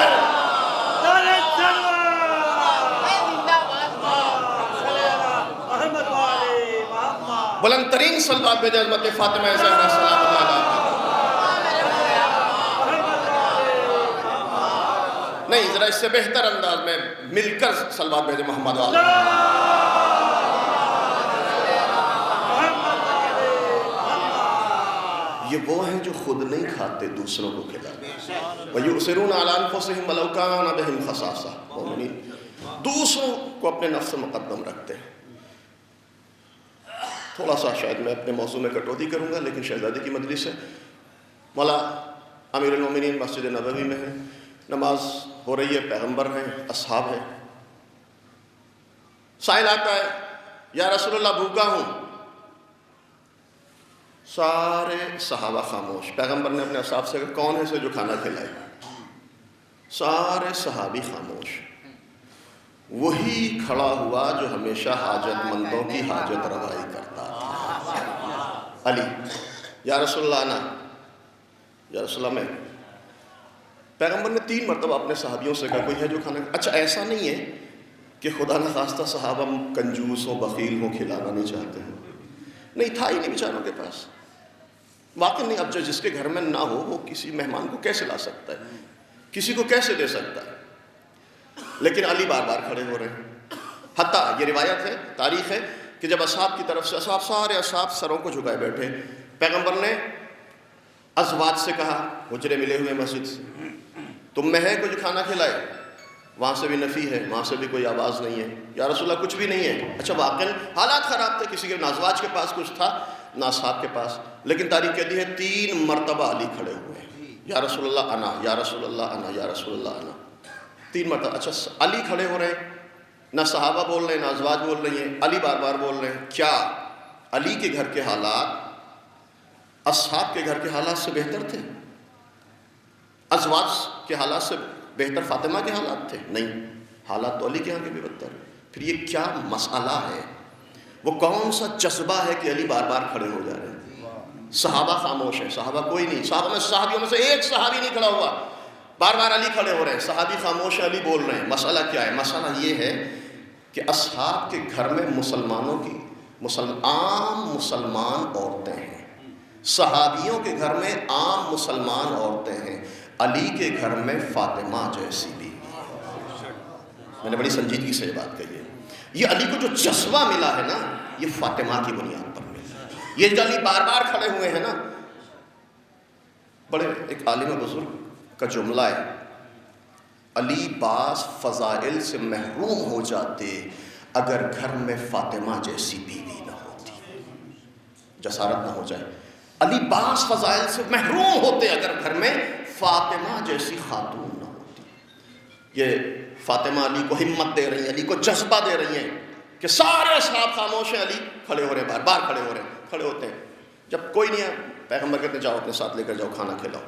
بلند ترین صلوات بھیجیں حضرت فاطمہ زہرا سلام اللہ علیہا. نہیں، ذرا اس سے بہتر انداز میں مل کر صلوات بھیجیں محمد والا. یہ وہ ہیں جو خود نہیں کھاتے، دوسروں کو کھلاتے. وَيُؤْثِرُونَ عَلَىٰ أَنفُسِهِمْ وَلَوْ كَانَ بِهِمْ خَصَاصَةٌ. مومنین دوسروں کو اپنے نفس سے مقدم رکھتے ہیں. تھوڑا سا شاید میں اپنے موضوع میں کٹوتی کروں گا، لیکن شہزادی کی مجلس ہے. مولا امیر المومنین مسجد نبوی میں ہیں، نماز ہو رہی ہے، پیغمبر ہیں، اصحاب ہیں. سائل آتا ہے یا رسول اللہ بھوکا ہوں. سارے صحابہ خاموش. پیغمبر نے اپنے اصحاب سے کہا کون ہے اسے جو کھانا کھلائے؟ سارے صحابی خاموش. وہی کھڑا ہوا جو ہمیشہ حاجت مندوں کی حاجت روائی کرتا تھا. علی. یا رسول اللہ انا. یا رسول اللہ میں. پیغمبر نے 3 مرتبہ اپنے صحابیوں سے کہا کوئی ہے جو کھانا. اچھا ایسا نہیں ہے کہ خدا نخواستہ صحابہ کنجوس ہوں، بخیل ہوں، کھلانا نہیں چاہتے ہیں. نہیں تھا ہی نہیں بیچاروں کے پاس. واقعی نہیں. اب جس کے گھر میں نہ ہو وہ کسی مہمان کو کیسے لا سکتا ہے، کسی کو کیسے دے سکتا ہے. لیکن علی بار بار کھڑے ہو رہے ہیں. حتیٰ یہ روایت ہے، تاریخ ہے کہ جب اصحاب کی طرف سے سارے اصحاب سروں کو جھکائے بیٹھے، پیغمبر نے ازواج سے کہا، حجرے ملے ہوئے مسجد سے، تم میں ہے کچھ کھانا کھلائے؟ وہاں سے بھی نفی ہے، وہاں سے بھی کوئی آواز نہیں ہے. یا رسول اللہ کچھ بھی نہیں ہے. اچھا واقعاً حالات خراب تھے، کسی کے نہ ازواج کے پاس کچھ تھا نہ اصحاب کے پاس. لیکن تاریخ کہتی ہے 3 مرتبہ علی کھڑے ہوئے ہیں. یا رسول اللہ انا، یا رسول اللہ انا، یا رسول اللہ انا. 3 مرتبہ. اچھا علی کھڑے ہو رہے ہیں، نہ صحابہ بول رہے ہیں نہ ازواج بول رہی ہیں، علی بار بار بول رہے ہیں. کیا علی کے گھر کے حالات اصحاب کے گھر کے حالات سے بہتر تھے؟ ازواج کے حالات سے بہتر فاطمہ کے حالات تھے؟ نہیں، حالات تو علی کے یہاں کے بھی بدتر. پھر یہ کیا مسئلہ ہے؟ وہ کون سا جذبہ ہے کہ علی بار بار کھڑے ہو جا رہے ہیں؟ صحابہ خاموش ہیں، صحابہ کوئی نہیں. صحابیوں میں سے ایک صحابی نہیں کھڑا ہوا. بار بار علی کھڑے ہو رہے ہیں، صحابی خاموش ہیں، علی بول رہے ہیں. مسئلہ کیا ہے؟ مسئلہ یہ ہے کہ اصحاب کے گھر میں مسلمانوں کی عام مسلمان عورتیں ہیں، صحابیوں کے گھر میں عام مسلمان عورتیں ہیں. علی کے گھر میں فاطمہ جیسی بھی. میں نے بڑی سنجیدگی سے یہ بات کہی ہے. یہ علی کو جو جذبہ ملا ہے نا، یہ فاطمہ کی بنیاد پر ملا. یہ جو علی بار بار کھڑے ہوئے ہیں نا، بڑے ایک عالم بزرگ کا جملہ ہے، علی بعض فضائل سے محروم ہو جاتے اگر گھر میں فاطمہ جیسی بیوی نہ ہوتی. جسارت نہ ہو جائے. علی بعض فضائل سے محروم ہوتے اگر گھر میں فاطمہ جیسی خاتون نہ ہوتی. یہ فاطمہ علی کو ہمت دے رہی ہیں، علی کو جذبہ دے رہی ہیں کہ سارے اصحاب خاموش ہیں، علی کھڑے ہو رہے ہیں، بار بار کھڑے ہو رہے ہیں. کھڑے ہوتے ہیں جب کوئی نہیں ہے، پیغمبر کہتے ہیں جاؤ اپنے ساتھ لے کر جاؤ، کھانا کھلاؤ.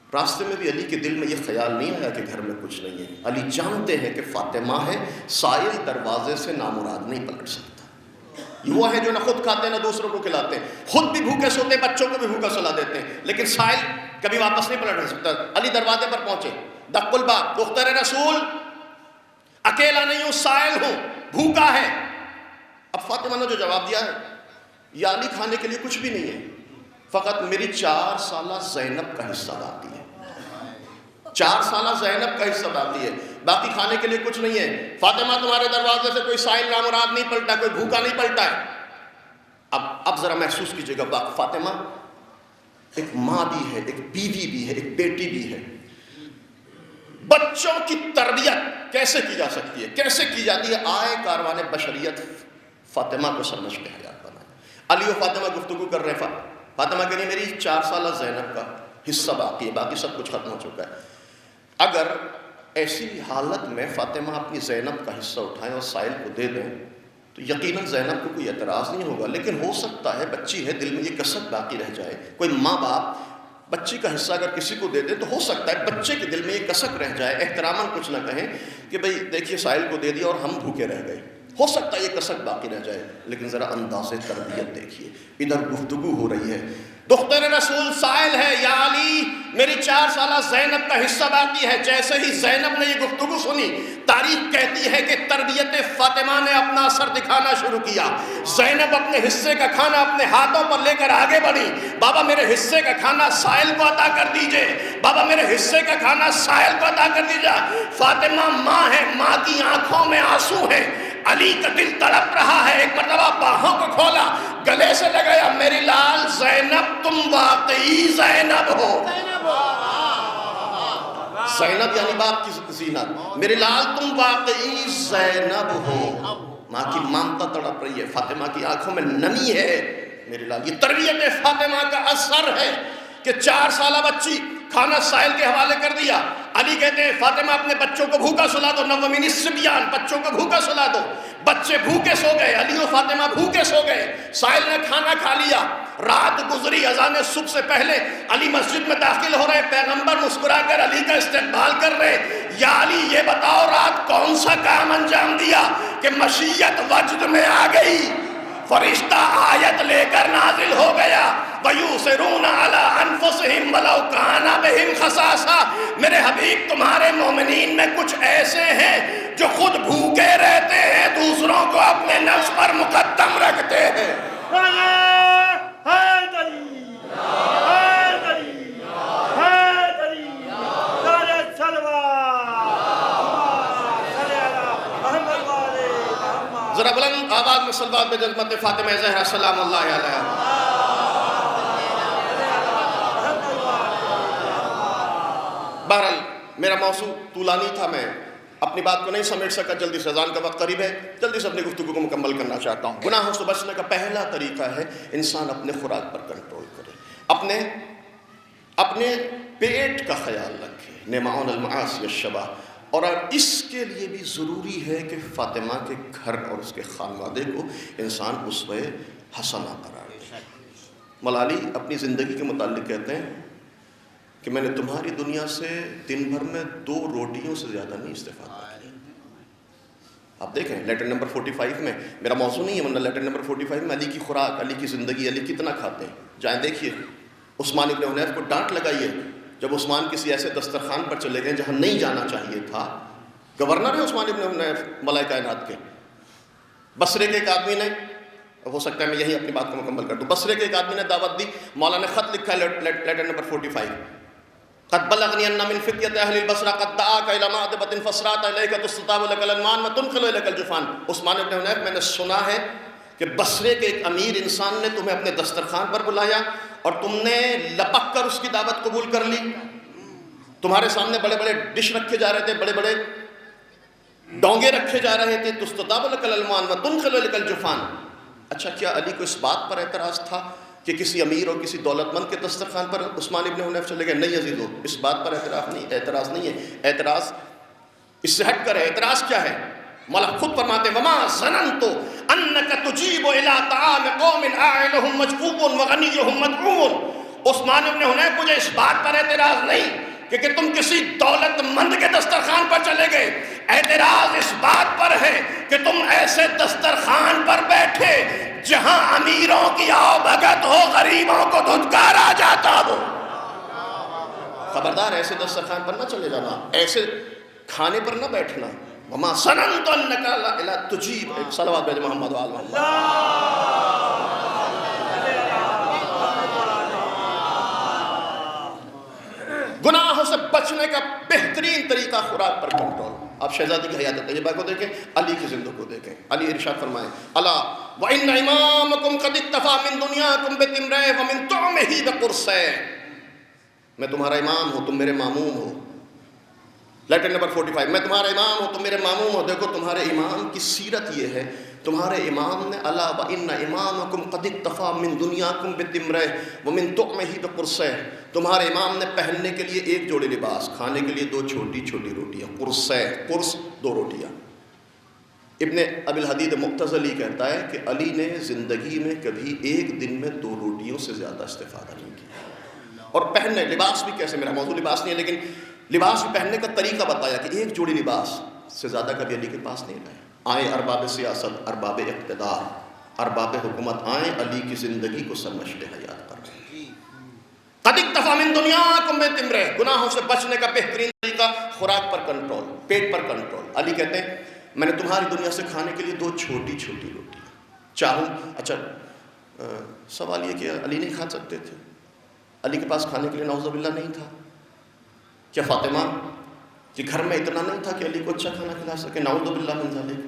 راستے میں بھی علی کے دل میں یہ خیال نہیں آیا کہ گھر میں کچھ نہیں ہے. علی جانتے ہیں کہ فاطمہ ہے، سائل دروازے سے نامراد نہیں پلٹ سکتا. وہ ہے جو نہ خود کھاتے نہ دوسروں کو کھلاتے ہیں، خود بھی بھوکے سوتے ہیں، بچوں کو بھی بھوکا سلا دیتے ہیں، لیکن سائل کبھی واپس نہیں پلٹ سکتا. علی دروازے پر پہنچے، دق الباب، دختر رسول اکیلا نہیں ہوں، سائل ہوں، بھوکا ہے. اب فاطمہ نے جو جواب دیا ہے، یا علی کھانے کے لیے کچھ بھی نہیں ہے، فقط میری 4 سالہ زینب کا حصہ باقی ہے. 4 سالہ زینب کا حصہ باقی ہے، باقی کھانے کے لیے کچھ نہیں ہے. فاطمہ تمہارے دروازے سے کوئی سائل نامراد نہیں پلٹا، کوئی بھوکا نہیں پلٹا ہے. اب ذرا محسوس کیجئے گا، فاطمہ ایک ماں بھی ہے، ایک بیوی بھی ہے، ایک بیٹی بھی ہے. بچوں کی تربیت کیسے کی جا سکتی ہے، کیسے کی جاتی ہے؟ آئے کاروان بشریت فاطمہ کو سرنوشت حیات بنائے. علی و فاطمہ گفتگو کر رہے ہیں. فاطمہ کہہ رہی میری 4 سالہ زینب کا حصہ باقی ہے، باقی سب کچھ ختم ہو چکا ہے. اگر ایسی حالت میں فاطمہ اپنی زینب کا حصہ اٹھائیں اور سائل کو دے دیں تو یقیناً زینب کو کوئی اعتراض نہیں ہوگا، لیکن ہو سکتا ہے بچی ہے دل میں یہ کسک باقی رہ جائے. کوئی ماں باپ بچی کا حصہ اگر کسی کو دے دے تو ہو سکتا ہے بچے کے دل میں یہ کسک رہ جائے، احتراماً کچھ نہ کہیں کہ بھئی دیکھیے ساحل کو دے دیا اور ہم بھوکے رہ گئے. ہو سکتا ہے یہ کسک باقی رہ جائے، لیکن ذرا انداز تربیت دیکھیے. ادھر گفتگو ہو رہی ہے، دختر رسول سائل ہے، یا علی میری 4 سالہ زینب کا حصہ باقی ہے. جیسے ہی زینب نے یہ گفتگو سنی، تاریخ کہتی ہے کہ تربیت فاطمہ نے اپنا اثر دکھانا شروع کیا. زینب اپنے حصے کا کھانا اپنے ہاتھوں پر لے کر آگے بڑھی. بابا میرے حصے کا کھانا سائل کو عطا کر دیجئے، بابا میرے حصے کا کھانا سائل کو عطا کر دیجئے. فاطمہ ماں ہے، ماں کی آنکھوں میں آنسو ہیں. علی کا دل تڑپ رہا ہے. ایک مرتبہ باہوں کو کھولا، گلے سے لگایا، میری لال زینب تم واقعی زینب ہو. زینب یعنی باپ کی زینت. میری لال تم واقعی زینب ہو. ماں کی ممتا تڑپ رہی ہے، فاطمہ کی آنکھوں میں نمی ہے. میری لال، یہ تربیت فاطمہ کا اثر ہے کہ 4 سالہ بچی کھانا سائل کے حوالے کر دیا. علی کہتے ہیں فاطمہ اپنے بچوں کو بھوکا سلا دو، نومین الصبیان، بچوں کو بھوکا سلا دو. بچے بھوکے سو گئے، علی و فاطمہ بھوکے سو گئے. سائل نے کھانا کھا لیا. رات گزری، اذان صبح سے پہلے علی مسجد میں داخل ہو رہے. پیغمبر مسکرا کر علی کا استقبال کر رہے. یا علی یہ بتاؤ رات کون سا کام انجام دیا کہ مشیت وجد میں آ گئی؟ فرشتہ آیت لے کر نازل ہو گیا، وَيُؤْثِرُونَ عَلَىٰ أَنفُسِهِمْ وَلَوْ كَانَ بِهِمْ خَصَاصَةٌ. میرے حبیب تمہارے مومنین میں کچھ ایسے ہیں جو خود بھوکے رہتے ہیں، دوسروں کو اپنے نفس پر مقدم رکھتے ہیں. ذرا بلند آواز میں صلوات بجنت فاطمہ زہرا سلام اللہ علیہا. بہرحال میرا موضوع طولانی تھا، میں اپنی بات کو نہیں سمیٹ سکا. جلدی سے اذان کا وقت قریب ہے، جلدی سے اپنی گفتگو کو مکمل کرنا چاہتا ہوں. گناہوں سے بچنے کا پہلا طریقہ ہے انسان اپنے خوراک پر کنٹرول کرے، اپنے پیٹ کا خیال رکھے. نمعون المعاصی الشبہ. اور اس کے لیے بھی ضروری ہے کہ فاطمہ کے گھر اور اس کے خانوادے کو انسان اسوہ حسنہ قرار دے. مولا علی اپنی زندگی کے متعلق کہتے ہیں کہ میں نے تمہاری دنیا سے دن بھر میں 2 روٹیوں سے زیادہ نہیں استفادہ کیا. آپ دیکھیں لیٹر نمبر 45 میں، میرا موضوع نہیں ہے ورنہ لیٹر نمبر 45 میں علی کی خوراک، علی کی زندگی، علی کتنا کھاتے ہیں. جائیں دیکھیے. عثمان ابن حنیف کو ڈانٹ لگائیے جب عثمان کسی ایسے دسترخوان پر چلے گئے جہاں نہیں جانا چاہیے تھا. گورنر ہے عثمان ابن حنیف ملائکہ کائنات کے. بصرے کے ایک آدمی نے، ہو سکتا ہے میں یہی اپنی بات کو مکمل کر دوں، بصرے کے ایک آدمی نے دعوت دی. مولا نے خط لکھا ہے لیٹر نمبر 45. قد بلغنی ان من فتیۃ اہل البصرہ قد دعاک الی مأدبۃ فصرات الیک تستطاب لک الانوان وتنقل الیک الجفان. عثمان ابن حنیف، میں نے سنا ہے کہ بصرے کے ایک امیر انسان نے تمہیں اپنے دسترخوان پر بلایا اور تم نے لپک کر اس کی دعوت قبول کر لی. تمہارے سامنے بڑے بڑے ڈش رکھے جا رہے تھے، بڑے بڑے ڈونگے رکھے جا رہے تھے. تستطاب لک الانوان وتنقل الیک الجفان. اچھا، کیا علی کو اس بات پر اعتراض تھا کہ کسی امیر اور کسی دولت مند کے دسترخوان پر عثمان ابن حنیف چلے گئے؟ نہیں عزیزو، اس بات پر اعتراض نہیں ہے. اعتراض اس سے ہٹ کر ہے. اعتراض کیا ہے؟ مولا خود فرماتے وما ظننت انک تجیب الی طعام قوم اعینہم مجفوف وغنیہم مدعوم. عثمان ابن حنیف، مجھے اس بات پر اعتراض نہیں کہ تم کسی دولت مند کے دسترخوان پر چلے گئے. اعتراض اس بات پر ہے کہ تم ایسے دسترخوان پر بیٹھے جہاں امیروں کی آؤ بھگت ہو، غریبوں کو دھتکارا جاتا ہو. خبردار ایسے دسترخوان پر نہ چلے جانا، ایسے کھانے پر نہ بیٹھنا. وما ظننت انک لا تجیب. صلوات بھیج محمد و آل محمد. گناہوں سے بچنے کا بہترین طریقہ خوراک پر کنٹرول. آپ شہزادی کی حیات طیبہ کو دیکھیں، علی کی زندگی کو دیکھیں. علی ارشاد فرمائیں الا وان امامکم قد اکتفی من دنیاکم بتمرہ ومن طعمہ بقرصہ. میں تمہارا امام ہوں، تم میرے ماموم ہو. Letter number 45. میں تمہارا امام ہوں، تم میرے ماموم ہو. دیکھو تمہارے امام کی سیرت یہ ہے، تمہارے امام نے الا وان امامکم قد اکتفی من دنیاکم بتمرہ ومن طعمہ بقرصہ. تمہارے امام نے پہننے کے لیے 1 جوڑی لباس، کھانے کے لیے 2 چھوٹی چھوٹی روٹیاں. قرصہ، قرص 2 روٹیاں. ابن ابی الحدید مقتزلی کہتا ہے کہ علی نے زندگی میں کبھی ایک دن میں 2 روٹیوں سے زیادہ استفادہ نہیں کیا. اور پہننے لباس بھی کیسے، میرا موضوع لباس نہیں ہے لیکن لباس بھی پہننے کا طریقہ بتایا کہ ایک جوڑی لباس سے زیادہ کبھی علی کے پاس نہیں رہے. آئیں ارباب سیاست، ارباب اقتدار، ارباب حکومت آئیں، علی کی زندگی کو سرمشق حیات کر رہے ہیں. قد اکتفی من دنیاکم بتمرہ، گناہوں سے بچنے کا بہترین طریقہ خوراک پر کنٹرول، پیٹ پر کنٹرول. علی کہتے ہیں میں نے تمہاری دنیا سے کھانے کے لیے 2 چھوٹی چھوٹی روٹیاں چاہوں. اچھا سوال یہ کہ علی نہیں کھا سکتے تھے؟ علی کے پاس کھانے کے لیے نعوذ باللہ نہیں تھا؟ کیا فاطمہ کہ گھر میں اتنا نہیں تھا کہ علی کو اچھا کھانا کھلا سکے؟ نعوذ باللہ من ذالک.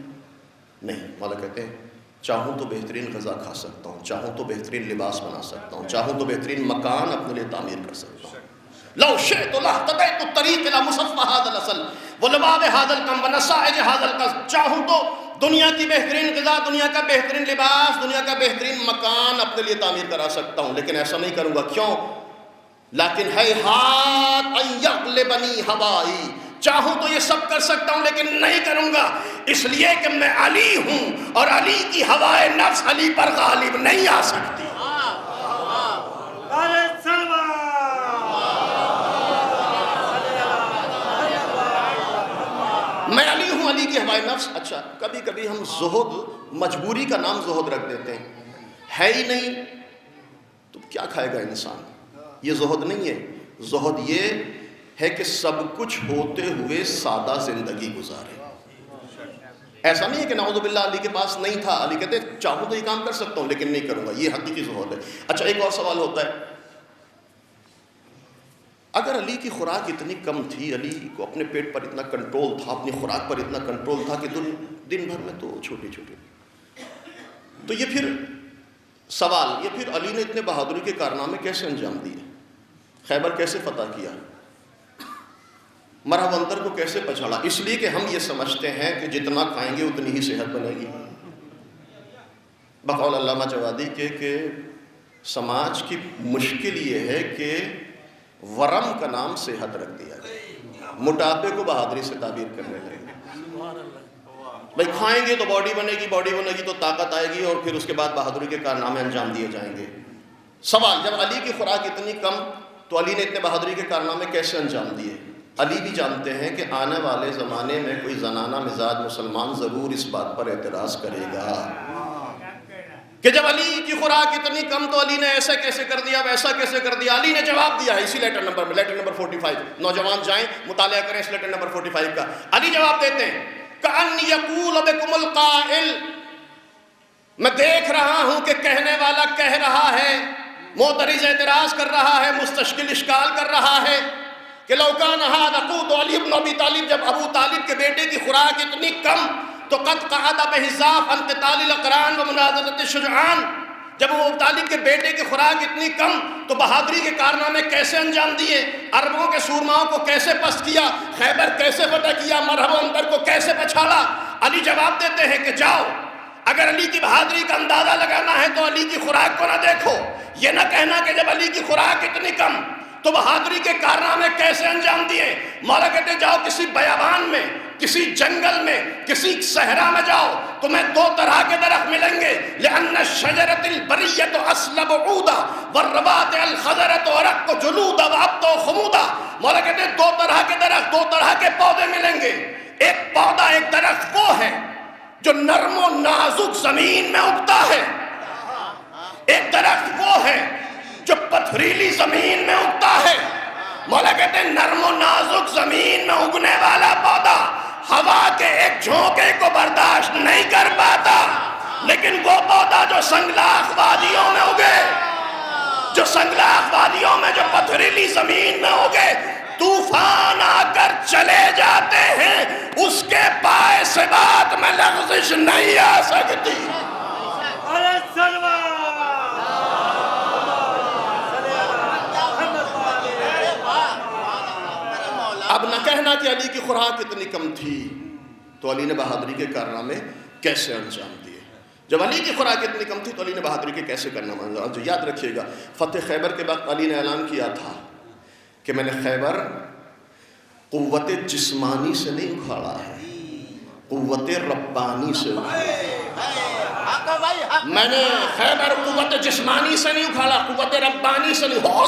نہیں، مولا کہتے ہیں چاہوں تو بہترین غذا کھا سکتا ہوں، چاہوں تو بہترین لباس بنا سکتا ہوں، چاہوں تو بہترین مکان اپنے لیے تعمیر کر سکتا ہوں. لو شئت لاہتدیت الطریق الی مصفى هذا العسل ولباب هذا الكم ونسائج هذا القصب. چاہوں تو دنیا کی بہترین غذا، دنیا کا بہترین لباس، دنیا کا بہترین مکان اپنے لیے تعمیر کرا سکتا ہوں، لیکن ایسا نہیں کروں گا. کیوں؟ لیکن ہیہات ان یغلبنی ہوائی، چاہوں تو یہ سب کر سکتا ہوں لیکن نہیں کروں گا، اس لیے کہ میں علی ہوں اور علی کی ہوائے نفس علی پر غالب نہیں آ سکتی. میں علی ہوں، علی کی ہوائے نفس. اچھا کبھی کبھی ہم زہد، مجبوری کا نام زہد رکھ دیتے ہیں، ہے ہی نہیں تو کیا کھائے گا انسان. یہ زہد نہیں ہے. زہد یہ ہے کہ سب کچھ ہوتے ہوئے سادہ زندگی گزارے. ایسا نہیں ہے کہ نعوذ باللہ علی کے پاس نہیں تھا، علی کہتے ہیں چاہوں تو یہ کام کر سکتا ہوں لیکن نہیں کروں گا. یہ حقیقی زہد ہے. اچھا ایک اور سوال ہوتا ہے، اگر علی کی خوراک اتنی کم تھی، علی کو اپنے پیٹ پر اتنا کنٹرول تھا، اپنی خوراک پر اتنا کنٹرول تھا کہ دن بھر میں تو چھوٹی چھوٹی، تو یہ پھر سوال، یہ پھر علی نے اتنے بہادری کے کارنامے کیسے انجام دیے؟ خیبر کیسے فتح کیا؟ مرہ اندر کو کیسے پچھاڑا؟ اس لیے کہ ہم یہ سمجھتے ہیں کہ جتنا کھائیں گے اتنی ہی صحت بنے گی. بقول علامہ جوادی کے کہ سماج کی مشکل یہ ہے کہ ورم کا نام صحت رکھ دیا گیا، موٹاپے کو بہادری سے تعبیر کرنے لگے. بھائی کھائیں گے تو باڈی بنے گی تو طاقت آئے گی اور پھر اس کے بعد بہادری کے کارنامے انجام دیے جائیں گے. سوال، جب علی کی خوراک اتنی کم تو علی نے اتنے بہادری کے کارنامے کیسے انجام دیے؟ علی بھی جانتے ہیں کہ آنے والے زمانے میں کوئی زنانہ مزاج مسلمان ضرور اس بات پر اعتراض کرے گا کہ جب علی کی خوراک اتنی کم تو علی نے ایسا کیسے کر دیا، ویسا کیسے کر دیا. علی نے جواب دیا ہے اسی لیٹر نمبر 45. نوجوان جائیں مطالعہ کریں اس لیٹر نمبر 45 کا. علی جواب دیتے ہیں کأن یقول بکم القائل، میں دیکھ رہا ہوں کہ کہنے والا کہہ رہا ہے، معترض اعتراض کر رہا ہے، مستشکل اشکال کر رہا ہے کہ لو کان ھذا قوت علی بن ابی طالب، جب ابو طالب کے بیٹے کی خوراک اتنی کم تو قد قعد بحذاف عن قتال الاقران و مناظرۃ الشجعان، جب ابو طالب کے بیٹے کی خوراک اتنی کم تو بہادری کے کارنامے کیسے انجام دیے، عربوں کے سورماؤں کو کیسے پست کیا، خیبر کیسے فتح کیا، مرحب اندر کو کیسے پچھاڑا. علی جواب دیتے ہیں کہ جاؤ، اگر علی کی بہادری کا اندازہ لگانا ہے تو علی کی خوراک کو نہ دیکھو، یہ نہ کہنا کہ جب علی کی خوراک اتنی کم تو بہادری کے کارنامے کیسے انجام دیے. مولا کہتے جاؤ کسی بیابان میں، کسی جنگل میں، کسی صحرا میں جاؤ، تمہیں 2 طرح کے درخت ملیں گے. لأن الشجرة البریة أصلب عودا والرباط الخضرة ورق جلود وعبد خمودا. مولا کہتے ہیں 2 طرح کے درخت، 2 طرح کے پودے ملیں گے. ایک پودا، ایک درخت وہ ہے جو نرم و نازک زمین میں اگتا ہے، ایک درخت وہ ہے جو پتھریلی زمین میں اگتا ہے. مولا کہتے ہیں نرم و نازک زمین میں اگنے والا پودا ہوا کے ایک جھونکے کو برداشت نہیں کر پاتا، لیکن وہ پودا جو سنگلاخ وادیوں میں اگے، جو سنگلاخ وادیوں میں، جو پتھریلی زمین میں اگے، طوفان آ کر چلے جاتے ہیں، اس کے پائے سے بات میں لغزش نہیں آ سکتی. اب نہ کہنا کہ علی کی خوراک اتنی کم تھی تو علی نے بہادری کے کارنامے کیسے انجام دیے. جب علی کی خوراک اتنی کم تھی تو علی نے بہادری کے کیسے کرنا انجام. جو یاد رکھیے گا فتح خیبر کے بعد علی نے اعلان کیا تھا کہ میں نے خیبر قوت جسمانی سے نہیں اکھاڑا ہے، قوت ربانی سے میں نے خیبر قوت جسمانی سے نہیں اکھاڑا، قوت ربانی سے نہیں۔ ہو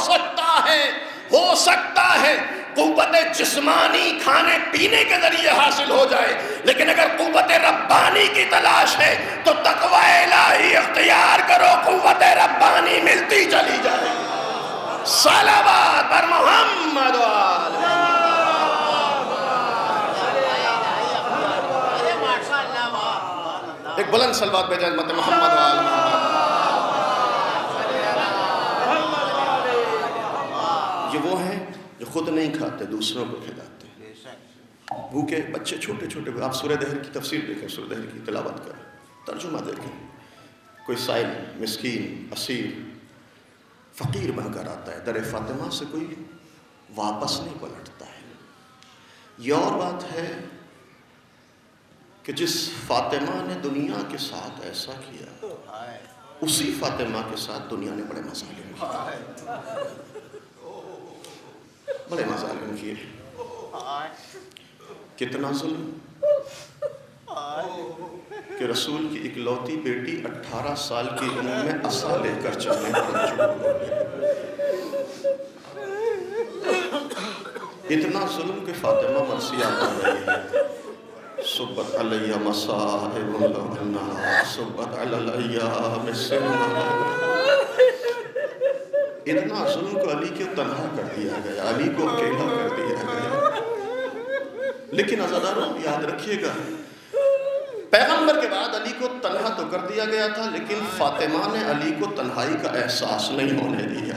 سکتا ہے قوت جسمانی کھانے پینے کے ذریعے حاصل ہو جائے، لیکن اگر قوت ربانی کی تلاش ہے تو تقوی الہی اختیار کرو، قوت ربانی ملتی چلی جائے۔ صلوات پر محمد وآل ایک بلند صلوات بھیجیں امت محمد وآل یہ وہ ہیں جو خود نہیں کھاتے، دوسروں کو کھلاتے ہیں۔ بھوکے بچے چھوٹے چھوٹے، آپ سورہ دہر کی تفسیر دیکھیں، سورہ دہر کی تلاوت کریں، ترجمہ دیکھیں۔ کوئی سائل، مسکین، اسیر، فقیر بن کر آتا ہے، در فاطمہ سے کوئی واپس نہیں پلٹتا ہے۔ یہ اور بات ہے کہ جس فاطمہ نے دنیا کے ساتھ ایسا کیا، اسی فاطمہ کے ساتھ دنیا نے بڑے مظالم کیے، بڑے مظالم کیے۔ کتنا ظلم کہ رسول کی اکلوتی بیٹی 18 سال کی عمر میں عصا لے کر چلنے پر مجبور۔ اتنا ظلم کہ فاطمہ مرثیہ پڑھ رہی ہے، صبت علیہ مصائب لہنہا صبت علی الایام سنہا۔ اتنا ظلم کو علی کو تنہا کر دیا گیا، علی کو اکیلا کر دیا گیا۔ لیکن عزاداروں یاد رکھیے گا، پیغمبر کے بعد علی کو تنہا تو کر دیا گیا تھا، لیکن فاطمہ نے علی کو تنہائی کا احساس نہیں ہونے دیا۔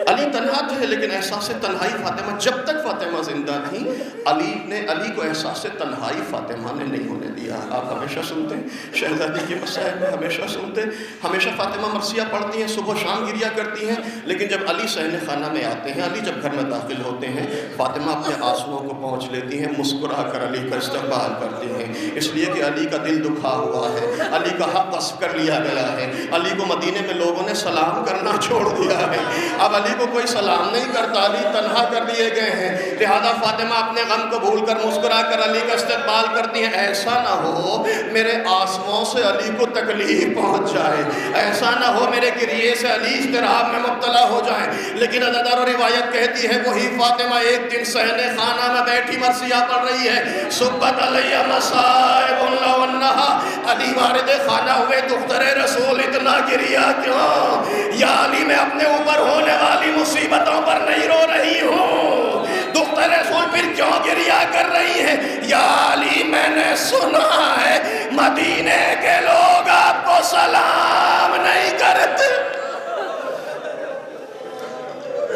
علی تنہا تھے لیکن احساس تنہائی فاطمہ، جب تک فاطمہ زندہ تھیں علی کو احساس تنہائی فاطمہ نے نہیں ہونے دیا۔ آپ ہمیشہ سنتے ہیں شہزادی کے مسائل میں، ہمیشہ سنتے ہیں، ہمیشہ فاطمہ مرثیہ پڑھتی ہیں، صبح شام گریا کرتی ہیں، لیکن جب علی صحن خانہ میں آتے ہیں، علی جب گھر میں داخل ہوتے ہیں، فاطمہ اپنے آنسوؤں کو پہنچ لیتی ہیں، مسکرا کر علی کا استقبال کرتی ہیں، اس لیے کہ علی کا دل دکھا ہوا ہے، علی کا حق غصب کر لیا گیا ہے، علی کو مدینے میں لوگوں نے سلام کرنا چھوڑ دیا ہے، اب علی کو کوئی سلام نہیں کرتا، علی تنہا کر دیے گئے ہیں، لہذا فاطمہ اپنے غم کو بھول کر مسکرا کر علی کا استقبال کرتی ہیں۔ ایسا نہ ہو میرے آنسوؤں سے علی کو تکلیف پہنچ جائے، ایسا نہ ہو میرے گریے سے علی اضطراب میں مبتلا ہو جائیں، لیکن عزاداروں روایت کہتی ہے وہی فاطمہ ایک دن صحن خانہ میں بیٹھی مرثیہ پڑھ رہی ہے، صبت علیہ مصائب لہنہا، علی وارد خانہ ہوئے، دختر رسول اتنا گریا کیوں؟ یا علی میں اپنے اوپر ہونے والی مصیبتوں پر نہیں رو رہی ہوں، دختر رسول پھر کیوں گریا کر رہی ہے؟ یا علی میں نے سنا ہے مدینے کے لوگ آپ کو سلام نہیں کرتے۔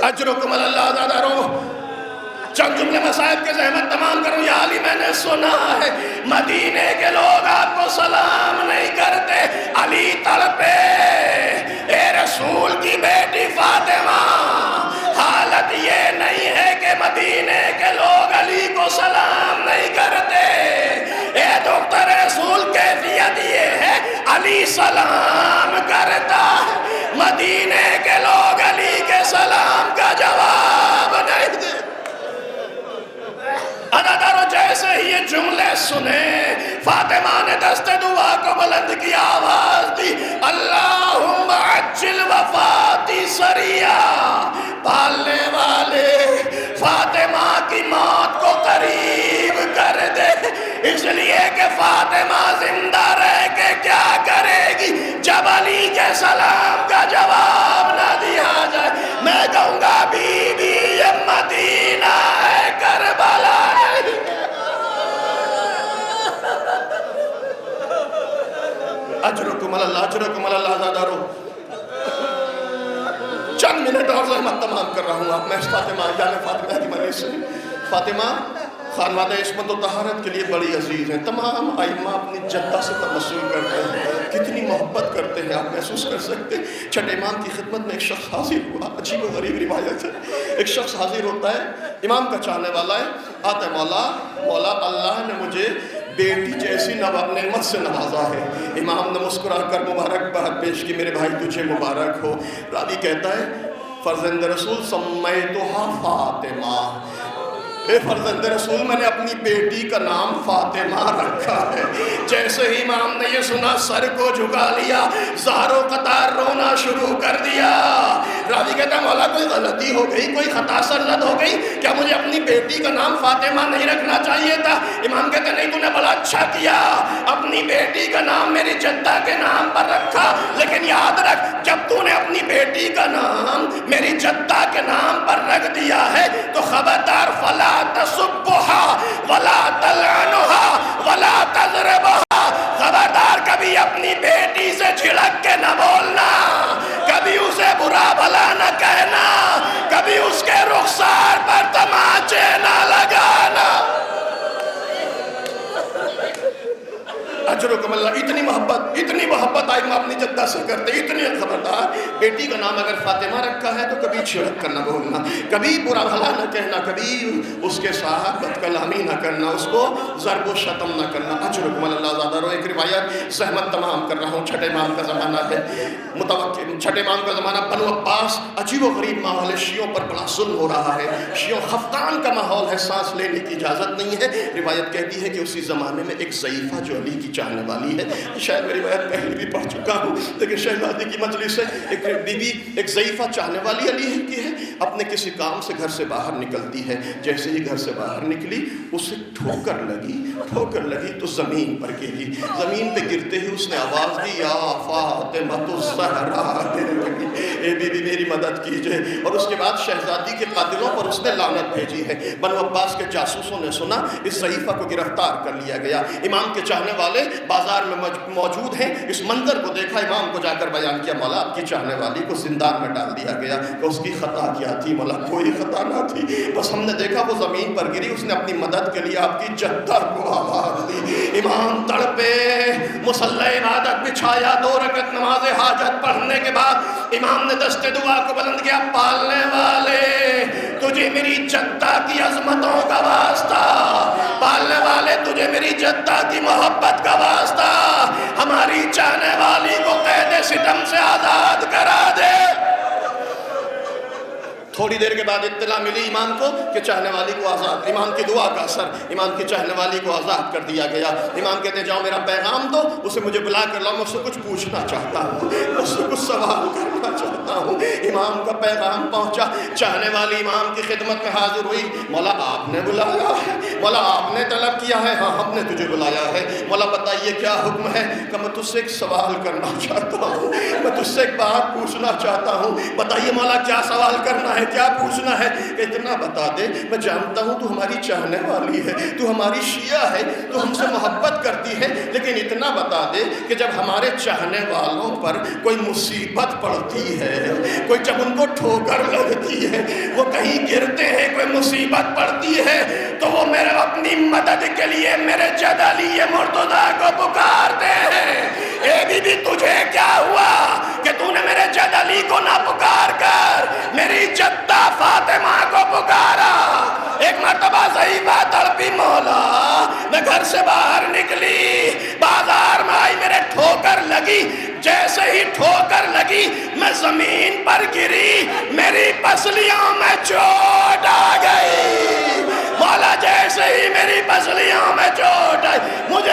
اجرکم اللہ عزاداروں، چند جملے مصائب کے زحمت تمام کروں۔ یا علی میں نے سنا ہے مدینے کے لوگ آپ کو سلام نہیں کرتے۔ علی تڑپے، اے رسول کی بیٹی فاطمہ، حالت یہ نہیں ہے کہ مدینے کے لوگ علی کو سلام نہیں کرتے، اے دختر رسول کیفیت یہ ہے علی سلام کرتا ہے، مدینے کے لوگ علی کے سلام کا جواب نہیں دے۔ عزاداروں جیسے ہی یہ جملے سنے، فاطمہ نے دست دعا کو بلند کی، آواز دی، اللہم عجل وفاتی سریہ، پالنے والے فاطمہ کی موت کو قریب کر دے، اس لیے کہ فاطمہ زندہ رہ کے کیا کرے گی جب علی کے سلام کا جواب نہ دیا جائے۔ میں کہوں گا بی بی یہ مدینہ ہے کربلا نہیں۔ اجرکم اللہ، اجرکم اللہ عزاداروں، چند منٹ اور زحمت تمام کر رہا ہوں آپ میں اس فاطمہ یعنی فاطمہ کی مجلس سے۔ فاطمہ خانوادہ عصمت و طہارت کے لیے بڑی عزیز ہیں، تمام ائمہ اپنی جدہ سے تمثل کرتے ہیں، کتنی محبت کرتے ہیں آپ محسوس کر سکتے ہیں۔ چھٹے امام کی خدمت میں ایک شخص حاضر ہوا، عجیب و غریب روایت ہے، ایک شخص حاضر ہوتا ہے، امام کا چاہنے والا ہے، آتا ہے مولا اللہ نے مجھے بیٹی جیسی نعمت سے نوازا ہے۔ امام نے مسکرا کر مبارکباد پیش کی، میرے بھائی تجھے مبارک ہو۔ راوی کہتا ہے فرزند رسول سمیتہا فاطمہ، اے فرزند رسول میں نے اپنی بیٹی کا نام فاطمہ رکھا ہے۔ جیسے ہی امام نے یہ سنا سر کو جھکا لیا، زہر و قطار رونا شروع کر دیا۔ راوی کہتا ہے مولا کوئی غلطی ہو گئی، کوئی خطا سرزد ہو گئی، کیا مجھے اپنی بیٹی کا نام فاطمہ نہیں رکھنا چاہیے تھا؟ امام کہتے ہیں نہیں، تو نے بڑا اچھا کیا، اپنی بیٹی کا نام میری جدہ کے نام پر رکھا، لیکن یاد رکھ جب تو نے اپنی بیٹی کا نام میری جدہ کے نام پر رکھ دیا ہے تو خبردار فلا تسبها ولا تلعنها ولا تضربها، خبردار کبھی اپنی بیٹی سے جھڑک کے نہ بولنا، کبھی اسے برا بھلا نہ کہنا، کبھی اس کے رخسار پر تماچے نہ لگانا۔ اجرکم اللہ، اتنی محبت آئمہ اپنی جدہ سے کرتے، اتنی خبردار بیٹی کا نام اگر فاطمہ رکھا ہے تو کبھی چھڑک کر نہ بولنا، کبھی برا بھلا نہ کہنا، کبھی اس کے ساتھ بد کلامی نہ کرنا، اس کو ضرب و شتم نہ کرنا۔ اجرکم اللہ زیادہ رو۔ ایک روایت زحمت تمام کر رہا ہوں، چھٹے امام کا زمانہ ہے، چھٹے امام کا زمانہ، بنو عباس، عجیب و غریب ماحول ہے، شیعوں پر بڑا ظلم ہو رہا ہے، شیعوں خفقان کا ماحول ہے، سانس لینے کی اجازت نہیں ہے۔ روایت کہتی ہے کہ اسی زمانے میں ایک ضعیفہ جو علی کی چاہنے والی ہے، شاید میری روایت پہلے بھی پڑھ چکا ہوں، لیکن شہزادی کی مجلس سے ایک بیوی ایک ضعیفہ چاہنے والی علی کی ہے، اپنے کسی کام سے گھر سے باہر نکلتی ہے، جیسے ہی گھر سے باہر نکلی اسے ٹھوکر لگی تو زمین پر گری، زمین پہ گرتے ہی اس نے آواز دی یا فاطمہ الزہرا، اے بی بی میری مدد کیجئے، اور اس کے بعد شہزادی کے قاتلوں پر اس نے لعنت بھیجی ہے۔ بنو عباس کے جاسوسوں نے سنا، اس ضعیفہ کو گرفتار کر لیا گیا، امام کے چاہنے والے بازار میں موجود ہیں، اس منظر کو دیکھا، امام کو جا کر بیان کیا مولا آپ کی چاہنے والی کو زندان میں ڈال دیا گیا، کہ اس کی خطا کیا تھی؟ مولا کوئی خطا نہ تھی، بس ہم نے دیکھا وہ زمین پر گری، اس نے اپنی مدد کے لیے آپ کی جدہ کو آواز دی۔ امام تڑپے، مصلی عبادت بچھایا، 2 رکعت نماز حاجت پڑھنے کے بعد امام نے دست دعا کو بلند کیا، پالنے والے تجھے میری جدہ کی عظمتوں کا واسطہ، پالنے والے تجھے میری جدہ کی محبت کا واسطہ، ہماری چاہنے والی کو قید ستم سے آزاد کرا دے۔ تھوڑی دیر کے بعد اطلاع ملی امام کو کہ چاہنے والی کو آزاد، امام کی دعا کا اثر، امام کی چاہنے والی کو آزاد کر دیا گیا۔ امام کہتے ہیں جاؤ میرا پیغام دو، اسے مجھے بلا کر لاؤ، میں اس سے کچھ پوچھنا چاہتا ہوں، اس سے کچھ سوال کرنا چاہتا ہوں۔ امام کا پیغام پہنچا، چاہنے والی امام کی خدمت میں حاضر ہوئی، مولا آپ نے بلایا ہے، مولا آپ نے طلب کیا ہے؟ ہاں ہم نے تجھے بلایا ہے، مولا بتائیے کیا حکم ہے؟ کہ میں تجھ سے ایک سوال کرنا چاہتا ہوں، میں تجھ سے ایک بات پوچھنا چاہتا ہوں، بتائیے مولا کیا سوال کرنا ہے، کیا پوچھنا ہے؟ کہ اتنا بتا دے، میں جانتا ہوں تو ہماری چاہنے والی ہے، تو ہماری شیعہ ہے، تو ہم سے محبت کرتی ہے، لیکن اتنا بتا دے کہ جب ہمارے چاہنے والوں پر کوئی مصیبت پڑتی ہے، کوئی جب ان کو ٹھوکر لگتی ہے، وہ کہیں گرتے ہیں، کوئی مصیبت پڑتی ہے، تو وہ میرے اپنی مدد کے لیے میرے جد علی مرتضیٰ کو پکارتے ہیں۔ اے بی بی تجھے کیا ہوا کہ تو نے میرے جد علی کو نہ پکار کر میری جدہ فاطمہ کو پکارا؟ ایک مرتبہ ضعیفہ تڑپی، مولا میں گھر سے باہر نکلی، بازار میں آئی، میرے ٹھوکر لگی، جیسے ہی ٹھوکر لگی میں زمین پر گری، میری پسلیوں میں چوٹ آ گئی، مولا جیسے ہی میری پسلیوں میں چوٹ آئی مجھے